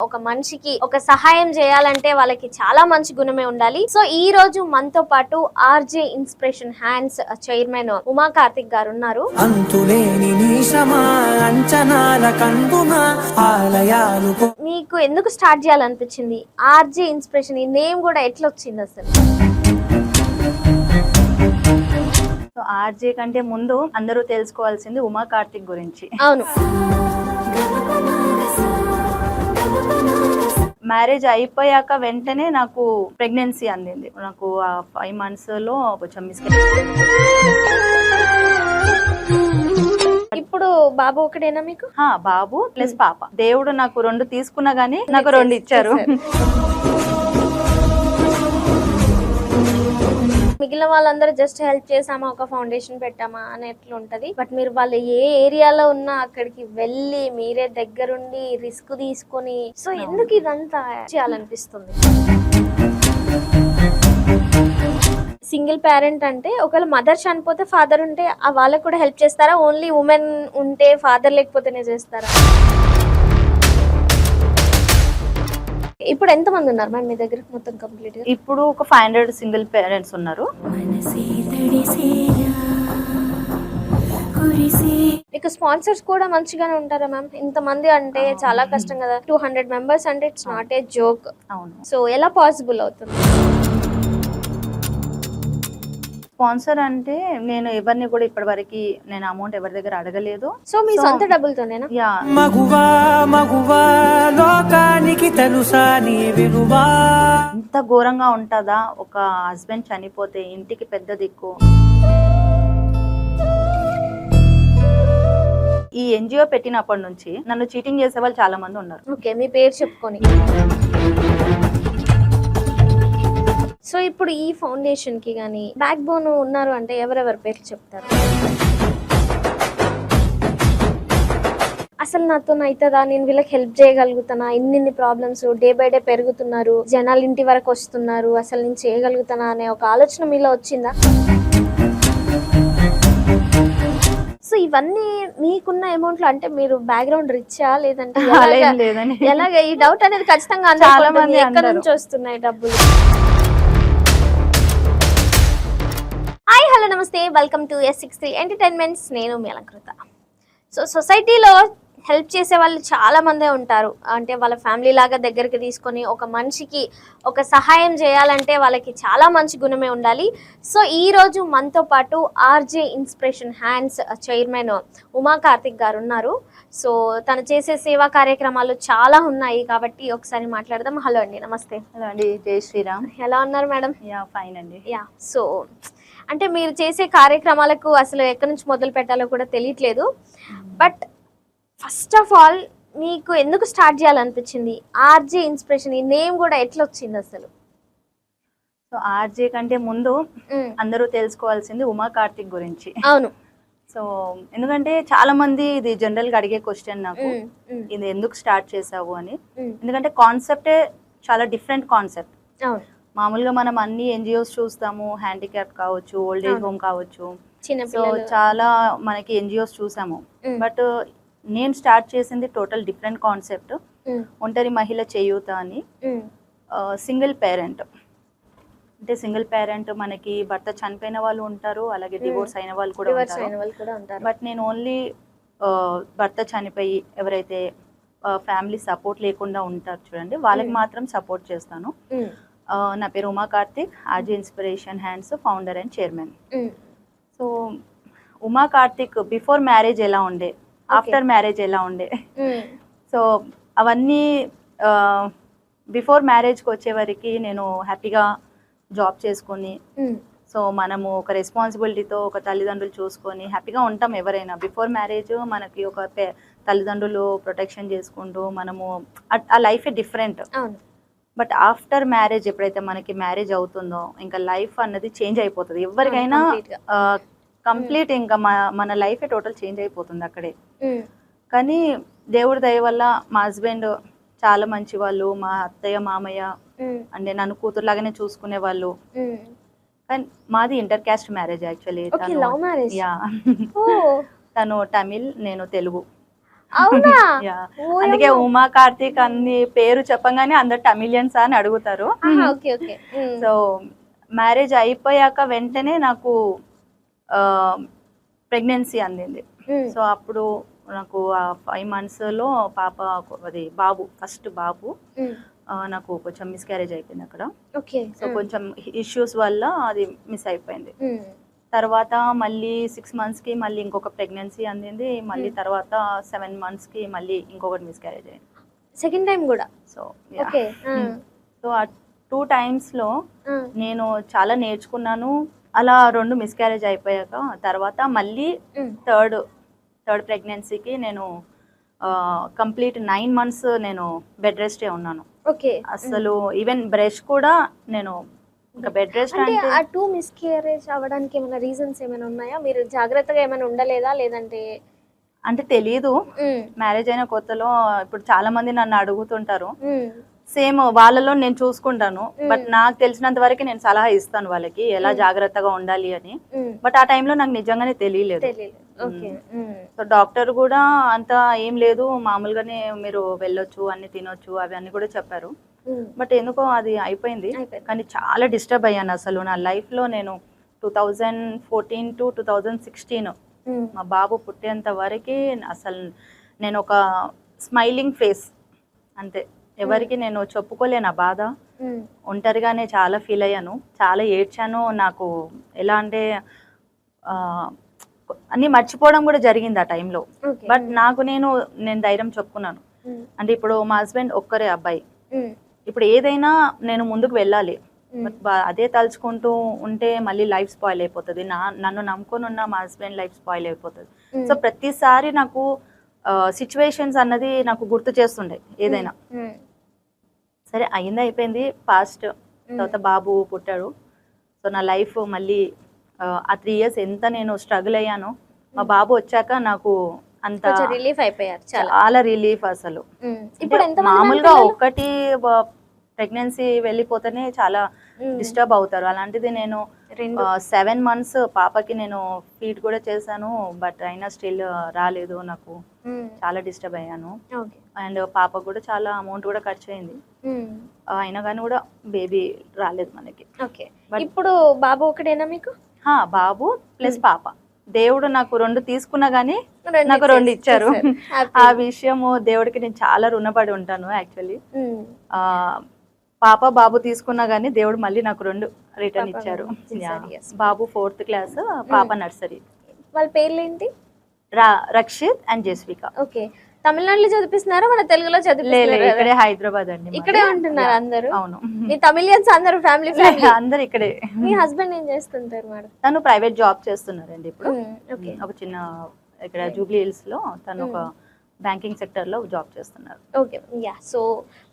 ఒక మనిషికి ఒక సహాయం చేయాలంటే వాళ్ళకి చాలా మంచి గుణమే ఉండాలి. సో ఈ రోజు మనతో పాటు RJ inspiration hands chairman Uma Karthik గారు ఉన్నారు. మీకు ఎందుకు స్టార్ట్ చేయాలనిపించింది ఆర్జే ఇన్స్పిరేషన్? ఈ నేమ్ కూడా ఎట్లా వచ్చింది అసలు? ఆర్జే కంటే ముందు అందరూ తెలుసుకోవాల్సింది ఉమా కార్తిక్ గురించి. అవును, మ్యారేజ్ అయిపోయాక వెంటనే నాకు ప్రెగ్నెన్సీ అందింది. నాకు 5 months లో కొంచెం ఇప్పుడు బాబు ఒకటేనా మీకు? బాబు ప్లస్ పాప. దేవుడు నాకు 2 తీసుకున్నా గానీ నాకు 2 ఇచ్చారు. మిగిలిన వాళ్ళందరూ జస్ట్ హెల్ప్ చేసామా, ఒక ఫౌండేషన్ పెట్టామా అని ఎట్లా ఉంటది. బట్ మీరు వాళ్ళు ఏ ఏరియాలో ఉన్నా అక్కడికి వెళ్ళి మీరే దగ్గరుండి రిస్క్ తీసుకొని, సో ఎందుకు ఇదంతా చేయాలనిపిస్తుంది? సింగిల్ పేరెంట్ అంటే ఒకవేళ మదర్ చనిపోతే ఫాదర్ ఉంటే వాళ్ళకి కూడా హెల్ప్ చేస్తారా? ఓన్లీ ఉమెన్ ఉంటే ఫాదర్ లేకపోతేనే చేస్తారా? ఇప్పుడు ఎంత మంది ఉన్నారు మ్యామ్ మీ దగ్గర మొత్తం కంప్లీట్ గా? ఇప్పుడు ఒక 500 సింగిల్ పేరెంట్స్ ఉన్నారు. మీకు స్పాన్సర్స్ కూడా మంచిగానే ఉంటారా మ్యామ్? ఇంతమంది అంటే చాలా కష్టం కదా. 200 members అంటే ఇట్స్ నాట్ ఏ జోక్. అవును. సో ఎలా పాసిబుల్ అవుతుంది? స్పాన్సర్ అంటే నేను ఎవరిని కూడా ఇప్పటి వరకు నేను అమౌంట్ ఎవరి దగ్గర అడగలేదు. సో మీ సొంత డబ్బులతోనేనా? యా. ఇంత ఘోరంగా ఉంటుందా ఒక హస్బెండ్ చనిపోతే ఇంటికి పెద్ద దిక్కు. ఈ ఎన్జిఓ పెట్టినప్పటి నుంచి నన్ను చీటింగ్ చేసే వాళ్ళు చాలా మంది ఉన్నారు. ఓకే, మీ పేరు చెప్పుకొని. సో ఇప్పుడు ఈ ఫౌండేషన్ కి గానీ బ్యాక్ బోన్ ఉన్నారు అంటే ఎవరెవరి పేర్లు చెప్తారు? అసలు నాతో అవుతుందా, నేను వీళ్ళకి హెల్ప్ చేయగలుగుతానా, ఇన్ని ప్రాబ్లమ్స్ డే బై డే పెరుగుతున్నారు, జనాలు ఇంటి వరకు వస్తున్నారు, అసలు నేను చేయగలుగుతానా అనే ఒక ఆలోచన మీలో వచ్చిందా? సో ఇవన్నీ మీకున్న అమౌంట్ లో అంటే మీరు బ్యాక్గ్రౌండ్ రిచ్చా లేదంటే ఎలాగ? ఈ డౌట్ అనేది ఖచ్చితంగా చాలా మంది ఎక్కడ నుంచి వస్తున్నాయి డబ్బులు? హాయ్, హలో, నమస్తే, వెల్కమ్ టు S63 ఎంటర్టైన్మెంట్స్. నేను మీ అలంకృత. సో సొసైటీలో హెల్ప్ చేసే వాళ్ళు చాలా మందే ఉంటారు. అంటే వాళ్ళ ఫ్యామిలీ లాగా దగ్గరికి తీసుకొని ఒక మనిషికి ఒక సహాయం చేయాలంటే వాళ్ళకి చాలా మంచి గుణమే ఉండాలి. సో ఈ రోజు మనతో పాటు RJ inspiration hands chairman Uma Karthik గారు ఉన్నారు. సో తను చేసే సేవా కార్యక్రమాలు చాలా ఉన్నాయి కాబట్టి ఒకసారి మాట్లాడదాం. హలో అండి, నమస్తే. హలో అండి, జై శ్రీరామ్. ఎలా ఉన్నారు మేడం? యా, ఫైన్ అండి. యా. సో అంటే మీరు చేసే కార్యక్రమాలకు అసలు ఎక్కడి నుంచి మొదలు పెట్టాలో కూడా తెలియట్లేదు. బట్ ఫస్ట్ ఆఫ్ ఆల్ మీకు ఎందుకు స్టార్ట్ చేయాలనిపించింది ఆర్జే ఇన్స్పిరేషన్? ఈ నేమ్ కూడా ఎట్లా వచ్చింది అసలు? సో ఆర్జే కంటే ముందు అందరూ తెలుసుకోవాల్సింది ఉమా కార్తిక్ గురించి. అవును. సో ఎందుకంటే చాలా మంది ఇది జనరల్ గా అడిగే క్వశ్చన్ నాకు, ఇది ఎందుకు స్టార్ట్ చేసావు అని. ఎందుకంటే కాన్సెప్టే చాలా డిఫరెంట్ కాన్సెప్ట్. అవును. మామూలుగా మనం అన్ని ఎన్జిఓస్ చూస్తాము, హ్యాండిక్యాప్ కావచ్చు, ఓల్డ్ ఏజ్ హోమ్ కావచ్చు, సో చాలా మనకి ఎన్జిఓస్ చూసాము. బట్ నేను స్టార్ట్ చేసింది టోటల్ డిఫరెంట్ కాన్సెప్ట్. ఒంటరి మహిళ చేయూత అని. సింగిల్ పేరెంట్ అంటే సింగిల్ పేరెంట్ మనకి భర్త చనిపోయిన వాళ్ళు ఉంటారు, అలాగే డివోర్స్ అయిన వాళ్ళు కూడా ఉంటారు. బట్ నేను ఓన్లీ భర్త చనిపోయి ఎవరైతే ఫ్యామిలీ సపోర్ట్ లేకుండా ఉంటారు చూడండి, వాళ్ళకి మాత్రం సపోర్ట్ చేస్తాను. నా పేరు Uma Karthik, RJ inspiration hands founder and chairman. So Uma Karthik before marriage ఎలా ఉండే, ఆఫ్టర్ మ్యారేజ్ ఎలా ఉండే, సో అవన్నీ బిఫోర్ మ్యారేజ్కి వచ్చేవరకు నేను హ్యాపీగా జాబ్ చేసుకొని, సో మనము ఒక రెస్పాన్సిబిలిటీతో ఒక తల్లిదండ్రులు చూసుకొని హ్యాపీగా ఉంటాం. ఎవరైనా బిఫోర్ మ్యారేజ్ మనకి ఒక తల్లిదండ్రులు ప్రొటెక్షన్ చేసుకుంటూ మనము ఆ లైఫే డిఫరెంట్. బట్ ఆఫ్టర్ మ్యారేజ్ ఎప్పుడైతే మనకి మ్యారేజ్ అవుతుందో ఇంకా లైఫ్ అన్నది చేంజ్ అయిపోతుంది. ఎవరికైనా కంప్లీట్ ఇంకా మన లైఫే టోటల్ చేంజ్ అయిపోతుంది అక్కడే. కానీ దేవుడి దయ వల్ల మా హస్బెండ్ చాలా మంచి వాళ్ళు, మా అత్తయ్య మామయ్య అంటే నన్ను కూతురులాగానే చూసుకునే వాళ్ళు. కానీ మాది inter caste marriage actually. Yeah. తను తమిళ్, నేను తెలుగు. అవునా? Yeah. ఓయమ్మో. అందుకే ఉమా కార్తీక్ అన్ని పేరు చెప్పగానే అందరు తమిళియన్స్ అని అడుగుతారు. Okay okay. సో మ్యారేజ్ అయిపోయాక వెంటనే నాకు ప్రెగ్నెన్సీ అందింది. సో అప్పుడు నాకు 5 monthsలో పాప, అది బాబు, ఫస్ట్ బాబు నాకు కొంచెం మిస్క్యారేజ్ అయిపోయింది అక్కడ. ఓకే. సో కొంచెం ఇష్యూస్ వల్ల అది మిస్ అయిపోయింది. తర్వాత మళ్ళీ 6 monthsకి మళ్ళీ ఇంకొక ప్రెగ్నెన్సీ అందింది. మళ్ళీ తర్వాత 7 monthsకి మళ్ళీ ఇంకొకటి మిస్క్యారేజ్ అయింది. సెకండ్ టైం కూడా. So okay. సో ఆ 2 timesలో నేను చాలా నేర్చుకున్నాను. అలా 2 మిస్క్యారేజ్ అయిపోయాక తర్వాత మళ్ళీ థర్డ్ ప్రెగ్నెన్సీకి నేను కంప్లీట్ 9 months నేను బెడ్ రెస్టే ఉన్నాను. ఓకే. అసలు ఈవెన్ బ్రష్ కూడా నేను ఇంకా బెడ్ రెస్ట్ అంటే అంటే ఆ 2 మిస్క్యారేజ్ అవ్వడానికి ఏమైనా రీజన్స్ ఏమైనా ఉన్నాయా? మీరు జాగ్రత్తగా ఏమైనా ఉండలేదా లేదంటే? అంటే తెలియదు. మ్యారేజ్ అయిన కొత్తలో ఇప్పుడు చాలా మంది నన్ను అడుగుతుంటారు. సేమ్ వాళ్ళలో నేను చూసుకుంటాను. బట్ నాకు తెలిసినంత వరకు నేను సలహా ఇస్తాను వాళ్ళకి ఎలా జాగ్రత్తగా ఉండాలి అని. బట్ ఆ టైంలో నాకు నిజంగానే తెలియలేదు. సో డాక్టర్ కూడా అంత ఏం లేదు, మామూలుగానే మీరు వెళ్ళొచ్చు, అన్ని తినొచ్చు, అవి అన్ని కూడా చెప్పారు. బట్ ఎందుకో అది అయిపోయింది. కానీ చాలా డిస్టర్బ్ అయ్యాను అసలు నా లైఫ్లో. నేను 2014 to 2016 మా బాబు పుట్టేంత వరకు అసలు నేను ఒక స్మైలింగ్ ఫేస్ అంతే. ఎవరికి నేను చెప్పుకోలేను ఆ బాధ. ఒంటరిగానే చాలా ఫీల్ అయ్యాను, చాలా ఏడ్చాను. నాకు ఎలా అంటే అన్నీ మర్చిపోవడం కూడా జరిగింది ఆ టైంలో. బట్ నేను ధైర్యం చెప్పుకున్నాను. అంటే ఇప్పుడు మా హస్బెండ్ ఒక్కరే అబ్బాయి. ఇప్పుడు ఏదైనా నేను ముందుకు వెళ్ళాలి. బట్ అదే తలుచుకుంటూ ఉంటే మళ్ళీ లైఫ్ స్పాయిల్ అయిపోతుంది. నన్ను నమ్ముకొని ఉన్న మా హస్బెండ్ లైఫ్ స్పాయిల్ అయిపోతుంది. సో ప్రతిసారి నాకు సిచ్యువేషన్స్ అన్నది నాకు గుర్తు చేస్తుండే ఏదైనా. సరే అయింది, అయిపోయింది, పాస్ట్. తర్వాత బాబు పుట్టాడు. సో నా లైఫ్ మళ్ళీ ఆ 3 years ఎంత నేను స్ట్రగుల్ అయ్యానో, మా బాబు వచ్చాక నాకు అంత రిలీఫ్ అయిపోయారు. చాలా రిలీఫ్ అసలు. మామూలుగా ఒకటి ప్రెగ్నెన్సీ వెళ్ళిపోతేనే చాలా డిస్టర్బ్ అవుతారు. అలాంటిది నేను 7 months పాపకి నేను ఫీడ్ కూడా చేశాను. బట్ అయినా స్టిల్ రాలేదు. నాకు చాలా డిస్టర్బ్ అయ్యాను. అండ్ పాప కూడా చాలా అమౌంట్ కూడా ఖర్చు అయింది. అయినా కానీ కూడా బేబీ రాలేదు మనకి. ఇప్పుడు బాబు ఒకటేనా మీకు? బాబు ప్లస్ పాప. దేవుడు నాకు 2 తీసుకున్నా గానీ నాకు 2 ఇచ్చారు. ఆ విషయము దేవుడికి నేను చాలా రుణపడి ఉంటాను యాక్చువల్లీ. పాప బాబు తీసుకున్నా గానీ దేవుడు మళ్ళీ నాకు 2 రిటర్న్ ఇచ్చారు. బాబు 4th class, పాప నర్సరీ. వాళ్ళ పేర్లు ఏంటి? రక్షిత్ అండ్ జస్విక. ఓకే. తమిళనాడులో చదివిస్తున్నారా మన తెలుగులో చదివిస్తున్నారా? ఇక్కడే హైదరాబాద్ అండి. ఇక్కడే ఉంటున్నారు అందరూ? అవును. మీ తమిళియన్స్ అందరూ ఫ్యామిలీ అందరు ఇక్కడే. మీ హస్బెండ్ ఏం చేస్తుంటారు మేడం? తను ప్రైవేట్ జాబ్ చేస్తున్నారండి ఇప్పుడు. ఒక చిన్న ఇక్కడ జూబ్లీ హిల్స్ లో తను ఒక బ్యాంకింగ్ సెక్టర్ లో జాబ్ చేస్తున్నారు. ఓకే. యా. సో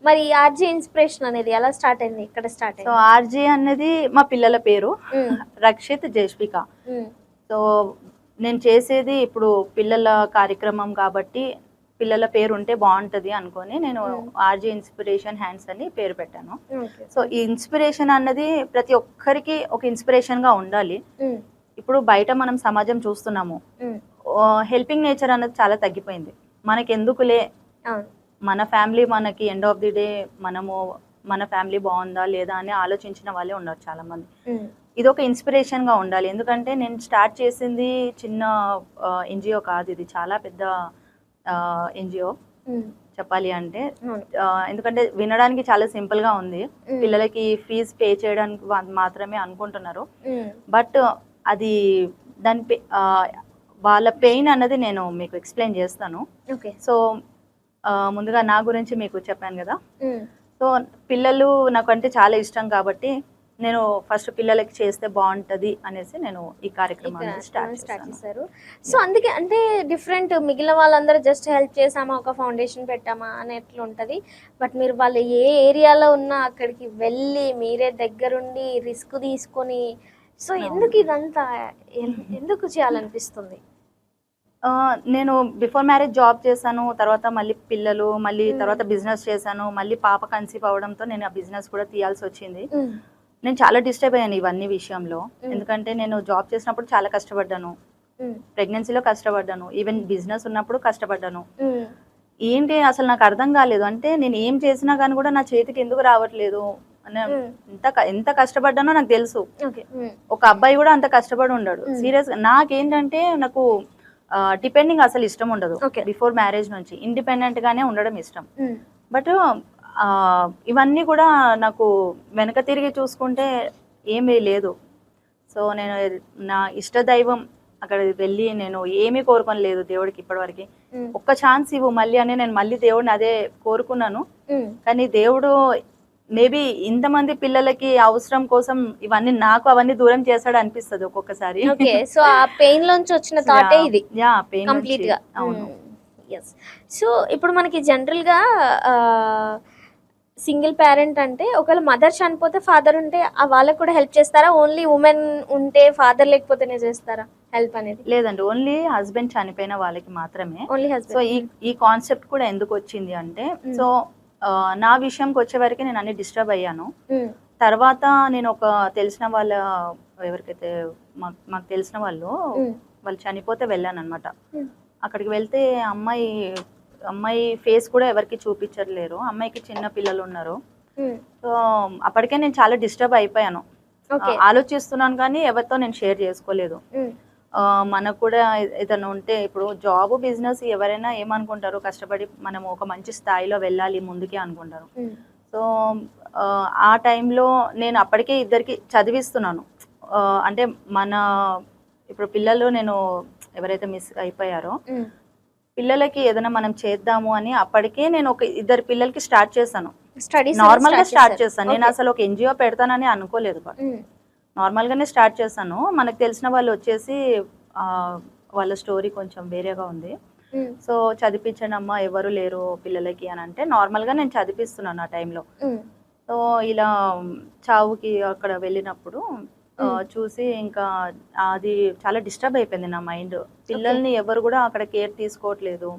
మరి ఆర్జే ఇన్స్పిరేషన్ అనేది ఎలా స్టార్ట్ అయింది? ఇక్కడ స్టార్ట్ అయింది? సో ఆర్జే అనేది మా పిల్లల పేరు, రక్షిత్, జస్విక. సో నేను చేసేది ఇప్పుడు పిల్లల కార్యక్రమం కాబట్టి పిల్లల పేరు ఉంటే బాగుంటది అనుకొని నేను ఆర్జే ఇన్స్పిరేషన్ హ్యాండ్స్ అని పేరు పెట్టాను. సో ఈ ఇన్స్పిరేషన్ అన్నది ప్రతి ఒక్కరికి ఒక ఇన్స్పిరేషన్ గా ఉండాలి. ఇప్పుడు బయట మనం సమాజం చూస్తున్నాము, హెల్పింగ్ నేచర్ అన్నది చాలా తగ్గిపోయింది. మనకి ఎందుకులే, మన ఫ్యామిలీ మనకి ఎండ్ ఆఫ్ ది డే మన ఫ్యామిలీ బాగుందా లేదా అని ఆలోచించిన వాళ్ళే ఉన్నారు చాలా మంది. ఇది ఒక ఇన్స్పిరేషన్ గా ఉండాలి. ఎందుకంటే నేను స్టార్ట్ చేసింది చిన్న ఎన్జిఓ కాదు, ఇది చాలా పెద్ద ఎన్జిఓ చెప్పాలి అంటే. ఎందుకంటే వినడానికి చాలా సింపుల్ గా ఉంది, పిల్లలకి ఫీజు పే చేయడానికి మాత్రమే అనుకుంటున్నారు. బట్ అది దాని వాళ్ళ పెయిన్ అన్నది నేను మీకు ఎక్స్ప్లెయిన్ చేస్తాను. సో ముందుగా నా గురించి మీకు చెప్పాను కదా. సో పిల్లలు నాకు అంటే చాలా ఇష్టం కాబట్టి నేను ఫస్ట్ పిల్లలకి చేస్తే బాగుంటది అనేసి నేను ఈ కార్యక్రమాన్ని స్టార్ట్ చేశారు. సో అందుకే అంటే డిఫరెంట్, మిగిలిన వాళ్ళందరూ జస్ట్ హెల్ప్ చేసామా, ఒక ఫౌండేషన్ పెట్టామా అనేట్లు ఉంటుంది. బట్ మీరు వాళ్ళు ఏ ఏరియాలో ఉన్నా అక్కడికి వెళ్ళి మీరే దగ్గరుండి రిస్క్ తీసుకొని, సో ఎందుకు ఇదంతా ఎందుకు చేయాలనిపిస్తుంది? నేను బిఫోర్ మ్యారేజ్ జాబ్ చేశాను, తర్వాత మళ్ళీ పిల్లలు, మళ్ళీ తర్వాత బిజినెస్ చేశాను, మళ్ళీ పాప కన్సీవ్ అవడంతో నేను ఆ బిజినెస్ కూడా తీయాల్సి వచ్చింది. నేను చాలా డిస్టర్బ్ అయ్యాను ఇవన్నీ విషయంలో. ఎందుకంటే నేను జాబ్ చేసినప్పుడు చాలా కష్టపడ్డాను, ప్రెగ్నెన్సీలో కష్టపడ్డాను, ఈవెన్ బిజినెస్ ఉన్నప్పుడు కష్టపడ్డాను. ఏంటి అసలు నాకు అర్థం కాలేదు. అంటే నేను ఏం చేసినా కానీ కూడా నా చేతికి ఎందుకు రావట్లేదు అని ఎంత కష్టపడ్డానో నాకు తెలుసు. ఒక అబ్బాయి కూడా అంత కష్టపడి ఉండడు. సీరియస్ గా నాకేంటంటే నాకు డిపెండింగ్ అసలు ఇష్టం ఉండదు. బిఫోర్ మ్యారేజ్ నుంచి ఇండిపెండెంట్ గానే ఉండడం ఇష్టం. బట్ ఇవన్నీ కూడా నాకు వెనక తిరిగి చూసుకుంటే ఏమీ లేదు. సో నేను నా ఇష్ట దైవం అక్కడ వెళ్ళి నేను ఏమీ కోరుకోలేదు దేవుడికి ఇప్పటివరకు. ఒక్క ఛాన్స్ ఇవ్వు మళ్ళీ అని నేను మళ్ళీ దేవుడిని అదే కోరుకున్నాను. కానీ దేవుడు మేబీ ఇంతమంది పిల్లలకి అవసరం కోసం ఇవన్నీ నాకు అవన్నీ దూరం చేస్తాడు అనిపిస్తుంది ఒక్కొక్కసారి. సో ఆ పెయిన్ లోంచి వచ్చిన థాటే ఇది కంప్లీట్ గా. అవును. సో ఇప్పుడు మనకి జనరల్ గా సింగిల్ పేరెంట్ అంటే ఒకవేళ మదర్ చనిపోతే ఫాదర్ ఉంటే వాళ్ళకి కూడా హెల్ప్ చేస్తారా? ఓన్లీ ఉమెన్ ఉంటే ఫాదర్ లేకపోతేనే చేస్తారా హెల్ప్ అనేది? లేదండి, ఓన్లీ హస్బెండ్ చనిపోయిన వాళ్ళకి మాత్రమే. Only husband. సో ఈ కాన్సెప్ట్ కూడా ఎందుకు వచ్చింది అంటే, సో నా విషయంకి వచ్చే వరకు నేను అన్ని డిస్టర్బ్ అయ్యాను. తర్వాత నేను ఒక తెలిసిన వాళ్ళ ఎవరికైతే మాకు తెలిసిన వాళ్ళు చనిపోతే వెళ్ళాను అనమాట. అక్కడికి వెళ్తే అమ్మాయి ఫేస్ కూడా ఎవరికి చూపించలేరు. అమ్మాయికి చిన్న పిల్లలు ఉన్నారు. సో అప్పటికే నేను చాలా డిస్టర్బ్ అయిపోయాను. ఆలోచిస్తున్నాను కానీ ఎవరితో నేను షేర్ చేసుకోలేదు. మనకు కూడా ఏదైనా ఉంటే ఇప్పుడు జాబ్ బిజినెస్ ఎవరైనా ఏమనుకుంటారు, కష్టపడి మనం ఒక మంచి స్థాయిలో వెళ్ళాలి ముందుకే అనుకుంటారు. సో ఆ టైంలో నేను అప్పటికే ఇద్దరికి చదివిస్తున్నాను. అంటే ఇప్పుడు పిల్లలు నేను ఎవరైతే మిస్ అయిపోయారో పిల్లలకి ఏదైనా మనం చేద్దాము అని అప్పటికే నేను ఒక ఇద్దరు పిల్లలకి స్టార్ట్ చేశాను. నార్మల్ గా స్టార్ట్ చేశాను. నేను అసలు ఒక ఎన్జిఓ పెడతానని అనుకోలేదు. నార్మల్ గానే స్టార్ట్ చేశాను. మనకు తెలిసిన వాళ్ళు వచ్చేసి వాళ్ళ స్టోరీ కొంచెం వేరేగా ఉంది. సో చదివించండి అమ్మా, ఎవరు లేరు పిల్లలకి అని అంటే నార్మల్ గా నేను చదివిస్తున్నాను ఆ టైంలో. సో ఇలా చావుకి అక్కడ వెళ్ళినప్పుడు చూసి ఇంకా అది చాలా డిస్టర్బ్ అయిపోయింది నా మైండ్. పిల్లల్ని ఎవరు కూడా అక్కడ కేర్ తీసుకోవట్లేదు.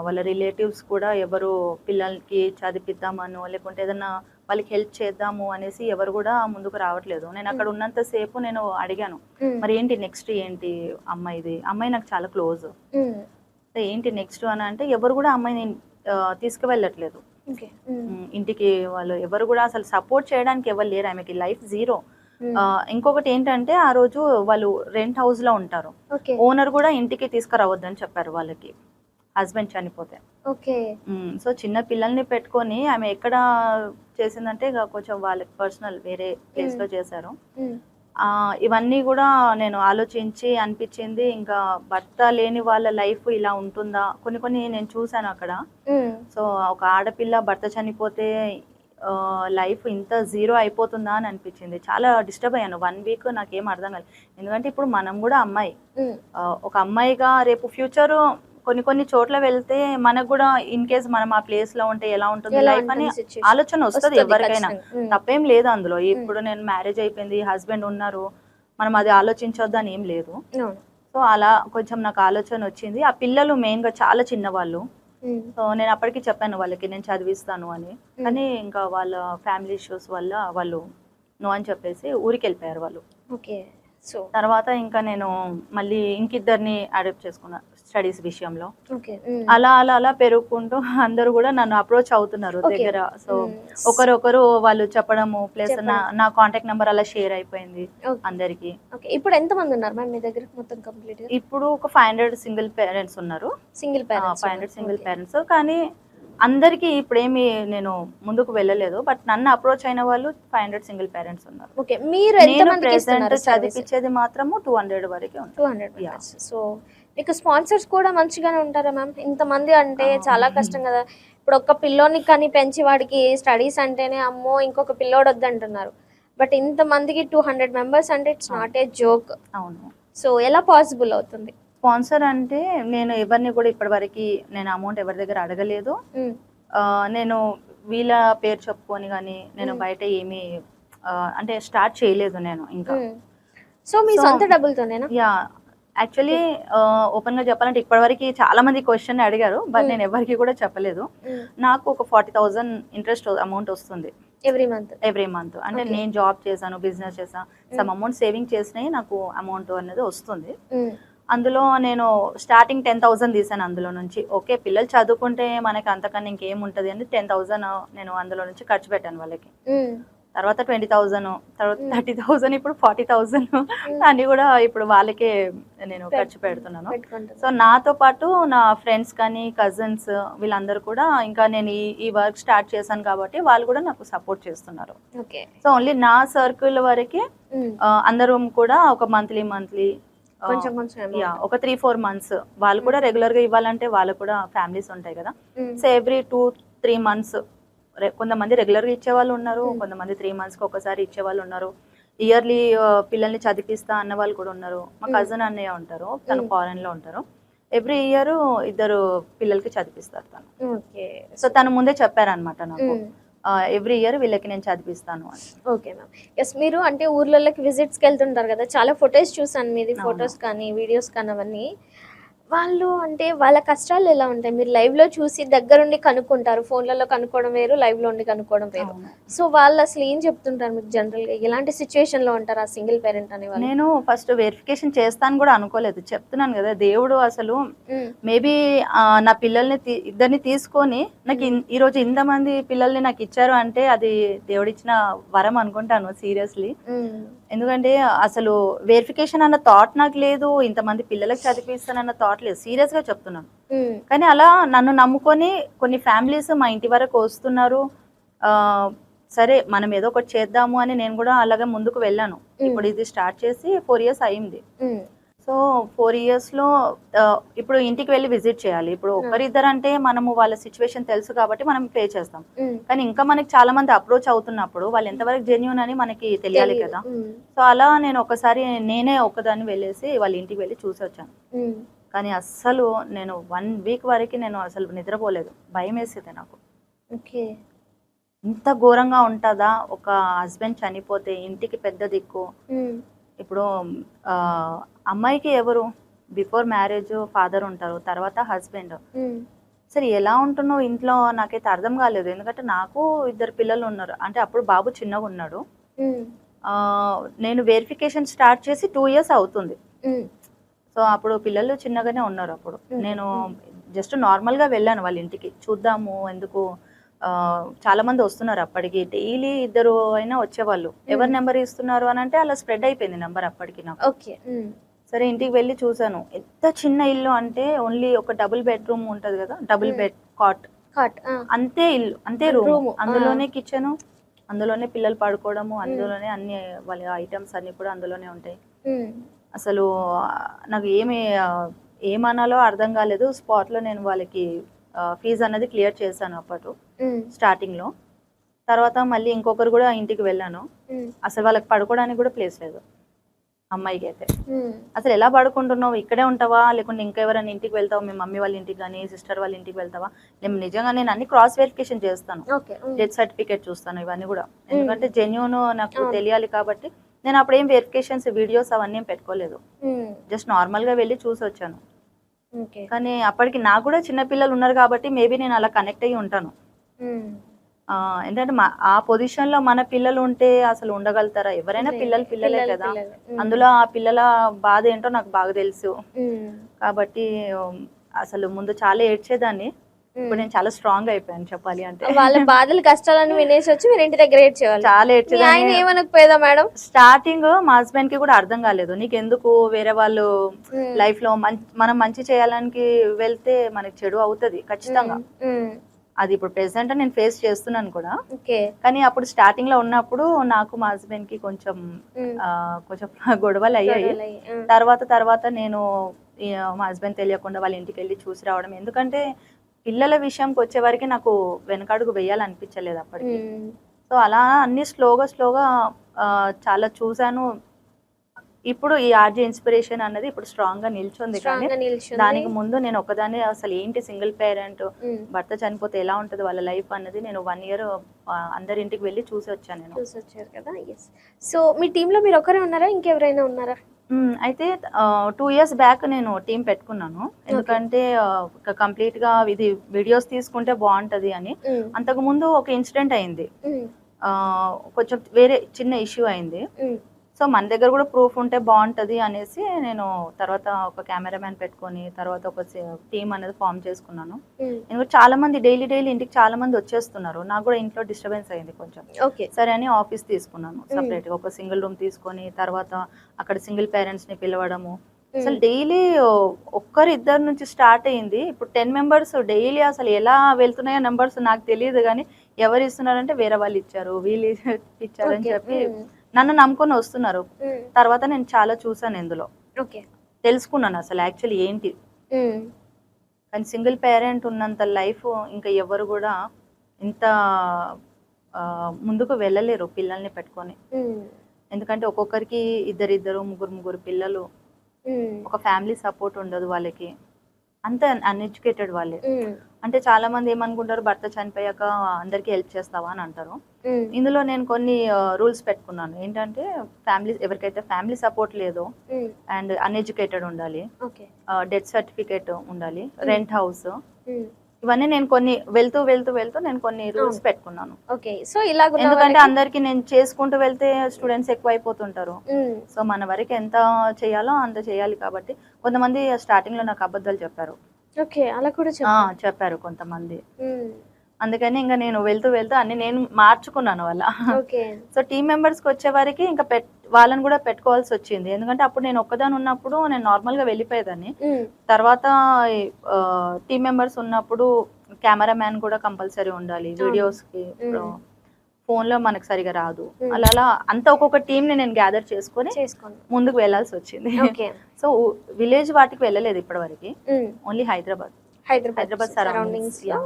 వాళ్ళ రిలేటివ్స్ కూడా ఎవరు పిల్లలకి చదివిద్దామనో లేకుంటే ఏదన్నా వాళ్ళకి హెల్ప్ చేద్దాము అనేసి ఎవరు కూడా ముందుకు రావట్లేదు. నేను అక్కడ ఉన్నంతసేపు నేను అడిగాను, మరి ఏంటి నెక్స్ట్ ఏంటి అమ్మాయి నాకు చాలా క్లోజ్, ఏంటి నెక్స్ట్ అని అంటే ఎవరు కూడా అమ్మాయిని తీసుకువెళ్ళట్లేదు ఇంటికి. వాళ్ళు ఎవరు కూడా అసలు సపోర్ట్ చేయడానికి ఎవరు లేరు. ఆమెకి లైఫ్ జీరో. ఇంకొకటి ఏంటంటే ఆ రోజు వాళ్ళు రెంట్ హౌస్ లో ఉంటారు. ఓనర్ కూడా ఇంటికి తీసుకురావద్దని చెప్పారు వాళ్ళకి, హస్బెండ్ చనిపోతే. సో చిన్న పిల్లల్ని పెట్టుకొని ఆమె ఎక్కడ చేసిందంటే కొంచెం వాళ్ళకి పర్సనల్ వేరే ప్లేస్ లో చేశారు. ఇవన్నీ కూడా నేను ఆలోచించి అనిపించింది, ఇంకా భర్త లేని వాళ్ళ లైఫ్ ఇలా ఉంటుందా, కొన్ని నేను చూసాను అక్కడ. సో ఒక ఆడపిల్ల భర్త చనిపోతే లైఫ్ ఇంత జీరో అయిపోతుందా అని అనిపించింది. చాలా డిస్టర్బ్ అయ్యాను 1 వీక్. నాకేం అర్థం కాలేదు. ఎందుకంటే ఇప్పుడు మనం కూడా అమ్మాయి, ఒక అమ్మాయిగా రేపు ఫ్యూచర్ కొన్ని చోట్ల వెళ్తే మనకు కూడా ఇన్ కేస్ మనం ఆ ప్లేస్ లో ఉంటే ఎలా ఉంటుంది లైఫ్ అని ఆలోచన వస్తుంది ఎవరికైనా. తప్పేం లేదు అందులో. ఇప్పుడు నేను మ్యారేజ్ అయిపోయింది, హస్బెండ్ ఉన్నారు, మనం అది ఆలోచించొద్దు అని ఏం లేదు. సో అలా కొంచెం నాకు ఆలోచన వచ్చింది. ఆ పిల్లలు మెయిన్ గా చాలా చిన్నవాళ్ళు. సో నేను అప్పటికి చెప్పాను వాళ్ళకి నేను చదివిస్తాను అని. కానీ ఇంకా వాళ్ళ ఫ్యామిలీ ఇష్యూస్ వల్ల వాళ్ళు నో అని చెప్పేసి ఊరికి వెళ్ళిపోయారు వాళ్ళు. సో తర్వాత ఇంకా నేను మళ్ళీ ఇంకిద్దరిని అడాప్ట్ చేసుకున్నా స్టడీస్ విషయంలో. అలా పెరుగుకుంటూ అందరూ కూడా నన్ను అప్రోచ్ అవుతున్నారు దగ్గర. సో ఒకరొకరు వాళ్ళు చెప్పడము, ప్లస్ నా కాంటాక్ట్ నెంబర్ అలా షేర్ అయిపోయింది అందరికి. ఇప్పుడు ఎంత మంది ఉన్నారు మ్యామ్ మీ దగ్గర మొత్తం కంప్లీట్? ఇప్పుడు ఒక 500 సింగిల్ పేరెంట్స్ ఉన్నారు. 500 సింగిల్ పేరెంట్స్. కానీ అందరికి ఇప్పుడేమి నేను ముందుకు వెళ్ళలేదు. బట్ నన్ను అప్రోచ్ అయిన వాళ్ళు 500 సింగిల్ పేరెంట్స్ ఉన్నారు. నేను ప్రెసెంట్ చదివించేది మాత్రము 200 వరకే ఉంది. 200. సో మీకు స్పాన్సర్స్ కూడా మంచిగానే ఉంటారా మ్యామ్? ఇంతమంది అంటే చాలా కష్టం కదా. ఇప్పుడు ఒక్క పిల్లోని కానీ పెంచి వాడికి స్టడీస్ అంటేనే అమ్మో ఇంకొక పిల్లోడు వద్దంటున్నారు. బట్ ఇంతమందికి 200 మెంబర్స్ అంటే ఇట్స్ నాట్ ఏ జోక్. అవును. సో ఎలా పాసిబుల్ అవుతుంది? స్పాన్సర్ అంటే నేను ఎవరిని కూడా ఇప్పటివరకు నేను అమౌంట్ ఎవరి దగ్గర అడగలేదు. నేను వీళ్ళ పేరు చెప్పుకొని కానీ నేను బయట ఏమి అంటే స్టార్ట్ చేయలేదు నేను ఇంకా. సో మీ సొంత డబ్బులతోనేనా? యా, యాక్చువల్లీ ఓపెన్ గా చెప్పాలంటే ఇప్పటివరకు చాలా మంది క్వశ్చన్ అడిగారు. బట్ నేను ఎవరికి కూడా చెప్పలేదు. నాకు ఒక 40,000 ఇంట్రెస్ట్ అమౌంట్ వస్తుంది ఎవ్రీ మంత్. అంటే నేను జాబ్ చేశాను, బిజినెస్ చేశాను, సమ్ అమౌంట్ సేవింగ్ చేసినాయి నాకు అమౌంట్ అనేది వస్తుంది. అందులో నేను స్టార్టింగ్ 10,000 తీసాను అందులో నుంచి. ఓకే, పిల్లలు చదువుకుంటే మనకి అంతకన్నా ఇంకేముంటది అని 10,000 నేను అందులో నుంచి ఖర్చు పెట్టాను వాళ్ళకి. తర్వాత 20,000, తర్వాత 30,000, ఇప్పుడు 40,000 అన్ని కూడా ఇప్పుడు వాళ్ళకే నేను ఖర్చు పెడుతున్నాను. సో నాతో పాటు నా ఫ్రెండ్స్ కానీ కజిన్స్ వీళ్ళందరూ కూడా ఇంకా నేను ఈ వర్క్ స్టార్ట్ చేశాను కాబట్టి వాళ్ళు కూడా నాకు సపోర్ట్ చేస్తున్నారు. సో ఓన్లీ నా సర్కిల్ వరకే అందరూ కూడా ఒక మంత్లీ ఒక 3-4 months వాళ్ళు కూడా రెగ్యులర్ గా ఇవ్వాలంటే వాళ్ళకు కూడా ఫ్యామిలీస్ ఉంటాయి కదా. సో ఎవ్రీ 2-3 months కొంతమంది రెగ్యులర్ గా ఇచ్చే వాళ్ళు ఉన్నారు, కొంతమంది 3 months కి ఒకసారి ఇచ్చే వాళ్ళు ఉన్నారు. ఇయర్లీ పిల్లల్ని చదివిస్తా అన్న వాళ్ళు కూడా ఉన్నారు. మా కజిన్ అన్నయ్య ఉంటారు, తను ఫారెన్ లో ఉంటారు. ఎవ్రీ ఇయర్ 2 పిల్లలకి చదివిస్తారు తను. సో తను ముందే చెప్పారనమాట నాకు, ఎవ్రీ ఇయర్ వీళ్ళకి నేను చదివిస్తాను అని. Okay ma'am. ఎస్, మీరు అంటే ఊర్లలోకి విజిట్స్కి వెళ్తుంటారు కదా, చాలా ఫొటోస్ చూసాను మీది, ఫొటోస్ కానీ వీడియోస్ కానీ అవన్నీ. వాళ్ళు అంటే వాళ్ళ కష్టాలు ఎలా ఉంటాయి? మీరు లైవ్ లో చూసి దగ్గరుండి కనుక్కుంటారు, ఫోన్లలో కనుక్కోవడం వేరు, లైవ్ లో ఉండి కనుక్కోవడం వేరు. సో వాళ్ళు అసలు ఏం చెప్తుంటారు మీకు జనరల్ గా? ఎలాంటి సిచ్యువేషన్ లో ఉంటారు ఆ సింగిల్ పేరెంట్ అనే వాళ్ళు? నేను ఫస్ట్ వెరిఫికేషన్ చేస్తాను కూడా అనుకోలేదు, చెప్తున్నాను కదా దేవుడు అసలు మేబీ నా పిల్లల్ని ఇద్దరిని తీసుకొని నాకు ఈ రోజు ఇంతమంది పిల్లల్ని నాకు ఇచ్చారు అంటే అది దేవుడిచ్చిన వరం అనుకుంటాను సీరియస్లీ. ఎందుకంటే అసలు వెరిఫికేషన్ అన్న థాట్ నాకు లేదు, ఇంతమంది పిల్లలకు చదివిస్తానన్న థాట్ లేదు, సీరియస్ గా చెప్తున్నాను. కానీ అలా నన్ను నమ్ముకొని కొన్ని ఫ్యామిలీస్ మా ఇంటి వరకు వస్తున్నారు. సరే మనం ఏదో ఒకటి చేద్దాము అని నేను కూడా అలాగే ముందుకు వెళ్ళాను. ఇప్పుడు ఇది స్టార్ట్ చేసి 4 years అయింది. సో 4 years లో ఇప్పుడు ఇంటికి వెళ్ళి విజిట్ చేయాలి. ఇప్పుడు ఒకరిద్దరు అంటే మనము వాళ్ళ సిచ్యువేషన్ తెలుసు కాబట్టి మనం పే చేస్తాం. కానీ ఇంకా మనకి చాలా మంది అప్రోచ్ అవుతున్నప్పుడు వాళ్ళు ఎంతవరకు జెన్యూన్ అని మనకి తెలియాలి కదా. సో అలా నేను ఒకసారి నేనే ఒకదాన్ని వెళ్ళేసి వాళ్ళ ఇంటికి వెళ్ళి చూసి వచ్చాను. కానీ అస్సలు నేను 1 week వరకు నేను అసలు నిద్రపోలేదు, భయం వేసేది నాకు. ఇంత ఘోరంగా ఉంటుందా? ఒక హస్బెండ్ చనిపోతే ఇంటికి పెద్ద దిక్కు. ఇప్పుడు అమ్మాయికి ఎవరు? బిఫోర్ మ్యారేజ్ ఫాదర్ ఉంటారు, తర్వాత హస్బెండ్. సరే ఎలా ఉంటున్నావు ఇంట్లో నాకైతే అర్థం కాలేదు. ఎందుకంటే నాకు 2 పిల్లలు ఉన్నారు, అంటే అప్పుడు బాబు చిన్నగా ఉన్నాడు. నేను వెరిఫికేషన్ స్టార్ట్ చేసి 2 years అవుతుంది. సో అప్పుడు పిల్లలు చిన్నగానే ఉన్నారు. అప్పుడు నేను జస్ట్ నార్మల్ గా వెళ్ళాను వాళ్ళ ఇంటికి, చూద్దాము ఎందుకు. చాలా మంది వస్తున్నారు అప్పటికి, డైలీ 2 అయినా వచ్చేవాళ్ళు. ఎవరి నెంబర్ ఇస్తున్నారు అని అంటే అలా స్ప్రెడ్ అయిపోయింది నెంబర్ అప్పటికి నాకు. సరే ఇంటికి వెళ్ళి చూసాను, ఎంత చిన్న ఇల్లు అంటే ఓన్లీ ఒక డబుల్ బెడ్రూమ్ ఉంటది కదా, డబుల్ బెడ్ కాట్ అంతే ఇల్లు, అంతే రూమ్, అందులోనే కిచెన్, అందులోనే పిల్లలు పడుకోవడము, అందులోనే అన్ని వాళ్ళ ఐటమ్స్ అన్ని కూడా అందులోనే ఉంటాయి. అసలు నాకు ఏమనాలో అర్థం కాలేదు. స్పాట్ లో నేను వాళ్ళకి ఫీజు అనేది క్లియర్ చేశాను అప్పట్లో స్టార్టింగ్ లో. తర్వాత మళ్ళీ ఇంకొకరు కూడా ఇంటికి వెళ్ళాను. అసలు వాళ్ళకి పడుకోవడానికి కూడా ప్లేస్ లేదు అమ్మాయికి అయితే. అసలు ఎలా పడుకుంటున్నావు, ఇక్కడే ఉంటావా లేకుంటే ఇంకెవరైనా ఇంటికి వెళ్తావా, మీ మమ్మీ వాళ్ళ ఇంటికి కానీ సిస్టర్ వాళ్ళ ఇంటికి వెళ్తావా? నేను నిజంగా నేను అన్ని క్రాస్ వెరిఫికేషన్ చేస్తాను, డెత్ సర్టిఫికేట్ చూస్తాను, ఇవన్నీ కూడా. ఎందుకంటే జెన్యూన్ నాకు తెలియాలి కాబట్టి నేను అప్పుడు ఏం వెరిఫికేషన్స్ వీడియోస్ అవన్నీ ఏం పెట్టుకోలేదు, జస్ట్ నార్మల్ గా వెళ్ళి చూసి వచ్చాను. కానీ అప్పటికి నాకు కూడా చిన్న పిల్లలు ఉన్నారు కాబట్టి మేబీ నేను అలా కనెక్ట్ అయ్యి ఉంటాను. ఎందుకంటే ఆ పొజిషన్ లో మన పిల్లలు ఉంటే అసలు ఉండగలుగుతారా? ఎవరైనా పిల్లలే కదా. అందులో ఆ పిల్లల బాధ ఏంటో నాకు బాగా తెలుసు కాబట్టి అసలు ముందు చాలా ఏడ్చేదాన్ని, ఇప్పుడు నేను చాలా స్ట్రాంగ్ అయిపోయాను చెప్పాలి అంటే. వాళ్ళ బాధలు కష్టాలను వినేసి వచ్చి మీరు ఇంటి దగ్గర ఏడ్చేవాళ్ళు. చాలా ఏడ్చేదాన్ని. ఏమనకపోయేదా మేడం? స్టార్టింగ్ మా హస్బెండ్ కి కూడా అర్థం కాలేదు, నీకు ఎందుకు వేరే వాళ్ళు లైఫ్ లో మనం మంచి చేయాలని వెళ్తే మనకి చెడు అవుతుంది ఖచ్చితంగా. అది ఇప్పుడు ప్రెసెంట్ నేను ఫేస్ చేస్తున్నాను కూడా. కానీ అప్పుడు స్టార్టింగ్ లో ఉన్నప్పుడు నాకు మా హస్బెండ్ కి కొంచెం గొడవలు అయ్యాయి. తర్వాత నేను మా హస్బెండ్ తెలియకుండా వాళ్ళ ఇంటికి వెళ్ళి చూసి రావడం. ఎందుకంటే పిల్లల విషయంకి వచ్చే వరకు నాకు వెనకడుగు వేయాలనిపించలేదు అప్పటికి. సో అలా అన్ని స్లోగా చాలా చూసాను. ఇప్పుడు ఈ ఆర్జే ఇన్స్పిరేషన్ అన్నది ఇప్పుడు స్ట్రాంగ్ గా నిల్చుంది. కానీ దానికి ముందు నేను ఒకదాన్ని అసలు ఏంటి సింగిల్ పేరెంట్, భర్త చనిపోతే ఎలా ఉంటది వాళ్ళ లైఫ్ అన్నది నేను 1 year అందరి ఇంటికి వెళ్ళి చూసి వచ్చాను నేను. చూసొచ్చారు కదా. సో మీ టీమ్ లో మీరు ఒకరే ఉన్నారా, ఇంకెవరైనా ఉన్నారా? అయితే 2 years బ్యాక్ నేను టీం పెట్టుకున్నాను. ఎందుకంటే కంప్లీట్ గా ఇది వీడియోస్ తీసుకుంటే బాగుంటది అని. అంతకు ముందు ఒక ఇన్సిడెంట్ అయింది, కొంచెం వేరే చిన్న ఇష్యూ అయింది. సో మన దగ్గర కూడా ప్రూఫ్ ఉంటే బాగుంటుంది అనేసి నేను తర్వాత ఒక కెమెరామ్యాన్ పెట్టుకొని తర్వాత ఒక టీమ్ అనేది ఫామ్ చేసుకున్నాను. ఎందుకంటే చాలా మంది డైలీ ఇంటికి చాలా మంది వచ్చేస్తున్నారు, నాకు కూడా ఇంట్లో డిస్టర్బెన్స్ అయింది కొంచెం. సరే అని ఆఫీస్ తీసుకున్నాను సపరేట్గా, ఒక సింగిల్ రూమ్ తీసుకొని తర్వాత అక్కడ సింగిల్ పేరెంట్స్ని పిలవడము. అసలు డైలీ ఒక్కరిద్దరు నుంచి స్టార్ట్ అయ్యింది, ఇప్పుడు 10 మెంబర్స్ డైలీ. అసలు ఎలా వెళ్తున్నాయో నెంబర్స్ నాకు తెలియదు, కానీ ఎవరు ఇస్తున్నారంటే వేరే వాళ్ళు ఇచ్చారు, వీళ్ళు ఇచ్చారని చెప్పి నన్ను నమ్ముకొని వస్తున్నారు. తర్వాత నేను చాలా చూసాను ఇందులో, తెలుసుకున్నాను అసలు యాక్చువల్లీ ఏంటి. కానీ సింగిల్ పేరెంట్ ఉన్నంత లైఫ్ ఇంకా ఎవరు కూడా ఇంత ముందుకు వెళ్ళలేరు పిల్లల్ని పెట్టుకొని. ఎందుకంటే ఒక్కొక్కరికి ఇద్దరు ముగ్గురు పిల్లలు, ఒక ఫ్యామిలీ సపోర్ట్ ఉండదు వాళ్ళకి, అంత అన్ఎడ్యుకేటెడ్ వాళ్ళే. అంటే చాలా మంది ఏమనుకుంటారు, భర్త చనిపోయాక అందరికి హెల్ప్ చేస్తావా అని అంటారు. ఇందులో నేను కొన్ని రూల్స్ పెట్టుకున్నాను. ఏంటంటే ఎవరికైతే ఫ్యామిలీ సపోర్ట్ లేదో అండ్ అన్ఎడ్యుకేటెడ్ ఉండాలి, డెత్ సర్టిఫికేట్ ఉండాలి, రెంట్ హౌస్, ఇవన్నీ నేను కొన్ని వెళ్తూ నేను కొన్ని రూల్స్ పెట్టుకున్నాను. ఎందుకంటే అందరికి నేను చేసుకుంటూ వెళ్తే స్టూడెంట్స్ ఎక్కువ అయిపోతుంటారు. సో మన వరకు ఎంత చేయాలో అంత చేయాలి. కాబట్టి కొంతమంది స్టార్టింగ్ లో నాకు అబద్ధాలు చెప్పారు, అలా కూడా చెప్పారు కొంతమంది. అందుకని ఇంకా నేను వెళ్తూ అన్ని నేను మార్చుకున్నాను వాళ్ళ. సో టీమ్ మెంబర్స్ కి వచ్చే వారికి ఇంకా వాళ్ళని కూడా పెట్టుకోవాల్సి వచ్చింది. ఎందుకంటే అప్పుడు నేను ఒక్కదాని ఉన్నప్పుడు నేను నార్మల్ గా వెళ్ళిపోయేదాన్ని. తర్వాత టీమ్ మెంబర్స్ ఉన్నప్పుడు కెమెరామ్యాన్ కూడా కంపల్సరీ ఉండాలి, వీడియోస్ కి ఫోన్ లో మనకు సరిగా రాదు. అలా అంతా ఒక్కొక్క టీమ్ ని నేను గ్యాదర్ చేసుకొని ముందుకు వెళ్లాల్సి వచ్చింది. సో విలేజ్ వాటికి వెళ్ళలేదు ఇప్పటి వరకు, ఓన్లీ హైదరాబాద్ సరౌండింగ్స్ లో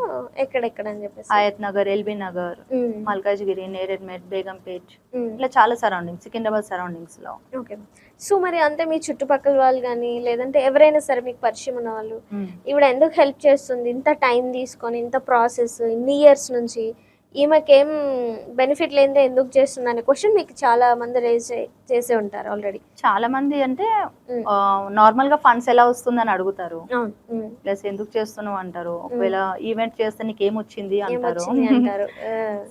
ఎక్కడెక్కడ అని చెప్పేసి హయత్ నగర్, ఎల్బీ నగర్, మల్కాజ్గిరి, నేరెడ్మెట్, బేగంపేట్, ఇట్లా చాలా సరౌండింగ్స్, సికింద్రాబాద్ సరౌండింగ్స్ లో. సో మరి అంతే మీ చుట్టుపక్కల వాళ్ళు కానీ లేదంటే ఎవరైనా సరే మీకు పరిచయం ఉన్న వాళ్ళు ఈవిడ ఎందుకు హెల్ప్ చేస్తుంది, ఇంత టైం తీసుకొని ఇంత ప్రాసెస్ ఇన్ని ఇయర్స్ నుంచి ఈమెకేం బెనిఫిట్ లేదే ఎందుకు చేస్తుంది అనే క్వశ్చన్ మీకు చాలా మంది రేజ్ చేసే ఉంటారు ఆల్రెడీ. చాలా మంది అంటే నార్మల్ గా ఫండ్స్ ఎలా వస్తుందని అడుగుతారు, ప్లస్ ఎందుకు చేస్తున్నావు అంటారు, ఒకవేళ ఈవెంట్ చేస్తే నీకు ఏమొచ్చింది అంటారు.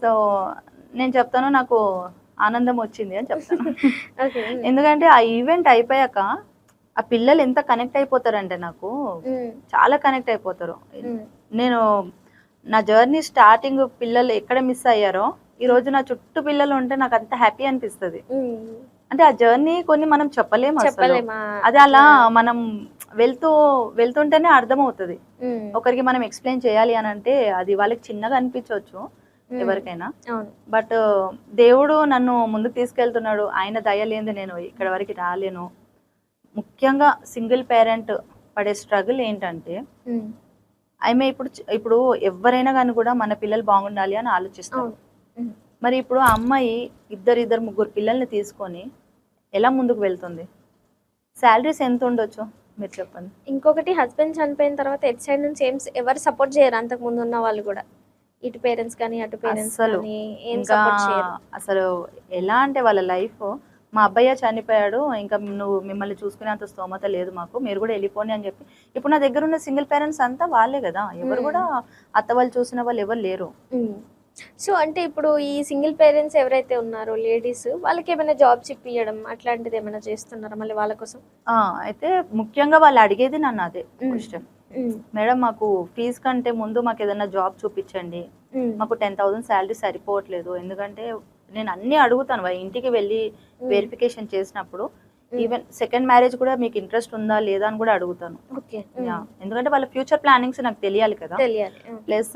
సో నేను చెప్తాను నాకు ఆనందం వచ్చింది అని చెప్తాను. ఎందుకంటే ఆ ఈవెంట్ అయిపోయాక ఆ పిల్లలు ఎంత కనెక్ట్ అయిపోతారంటే నాకు చాలా కనెక్ట్ అయిపోతారు. నేను నా జర్నీ స్టార్టింగ్ పిల్లలు ఎక్కడ మిస్ అయ్యారో ఈ రోజు నా చుట్టూ పిల్లలు ఉంటే నాకు అంత హ్యాపీ అనిపిస్తుంది. అంటే ఆ జర్నీ కొన్ని మనం చెప్పలేము, అది అలా మనం వెళ్తుంటేనే అర్థమవుతుంది. ఒకరికి మనం ఎక్స్ప్లెయిన్ చేయాలి అని అంటే అది వాళ్ళకి చిన్నగా అనిపించవచ్చు ఎవరికైనా, బట్ దేవుడు నన్ను ముందుకు తీసుకెళ్తున్నాడు. ఆయన దయ లేనిది నేను ఇక్కడ వరకు రాలేను. ముఖ్యంగా సింగిల్ పేరెంట్ పడే స్ట్రగుల్ ఏంటంటే ఆమె ఇప్పుడు ఎవరైనా కానీ కూడా మన పిల్లలు బాగుండాలి అని ఆలోచిస్తారు. మరి ఇప్పుడు ఆ అమ్మాయి ఇద్దరు ముగ్గురు పిల్లల్ని తీసుకొని ఎలా ముందుకు వెళ్తుంది? శాలరీస్ ఎంత ఉండొచ్చు మీరు చెప్పండి. ఇంకొకటి హస్బెండ్ చనిపోయిన తర్వాత ఎట్ సైడ్ నుంచి ఎవరు సపోర్ట్ చేయరు, అంతకు ముందు ఉన్న వాళ్ళు కూడా, ఇటు పేరెంట్స్ కానీ అటు పేరెంట్స్ కానీ ఏం సపోర్ట్ చేయరు. అసలు ఎలా అంటే వాళ్ళ లైఫ్, మా అబ్బాయి చనిపోయాడు, ఇంకా మిమ్మల్ని చూసుకునేంత స్తోమత లేదు మాకు, మీరు కూడా వెళ్ళిపోండి అని చెప్పి. ఇప్పుడు నా దగ్గర ఉన్న సింగిల్ పేరెంట్స్ అంతా వాళ్ళే కదా, ఎవరు కూడా అత్త వాళ్ళు చూసిన వాళ్ళు ఎవరు లేరు. సో అంటే ఇప్పుడు ఈ సింగిల్ పేరెంట్స్ ఎవరైతే ఉన్నారో లేడీస్, వాళ్ళకి ఏమైనా జాబ్స్ ఇప్పియడం అట్లాంటిది ఏమైనా చేస్తున్నారా మళ్ళీ వాళ్ళ కోసం? అయితే ముఖ్యంగా వాళ్ళు అడిగేది నన్ను అదే క్వశ్చన్, మేడం మాకు ఫీజు కంటే ముందు మాకు ఏదైనా జాబ్ చూపించండి, మాకు 10,000 శాలరీ సరిపోవట్లేదు. ఎందుకంటే నేను అన్ని అడుగుతాను, వాళ్ళ ఇంటికి వెళ్ళి వెరిఫికేషన్ చేసినప్పుడు ఈవెన్ సెకండ్ మ్యారేజ్ కూడా మీకు ఇంట్రెస్ట్ ఉందా లేదా అని కూడా అడుగుతాను. ఎందుకంటే వాళ్ళ ఫ్యూచర్ ప్లానింగ్స్ నాకు తెలియాలి కదా. ప్లస్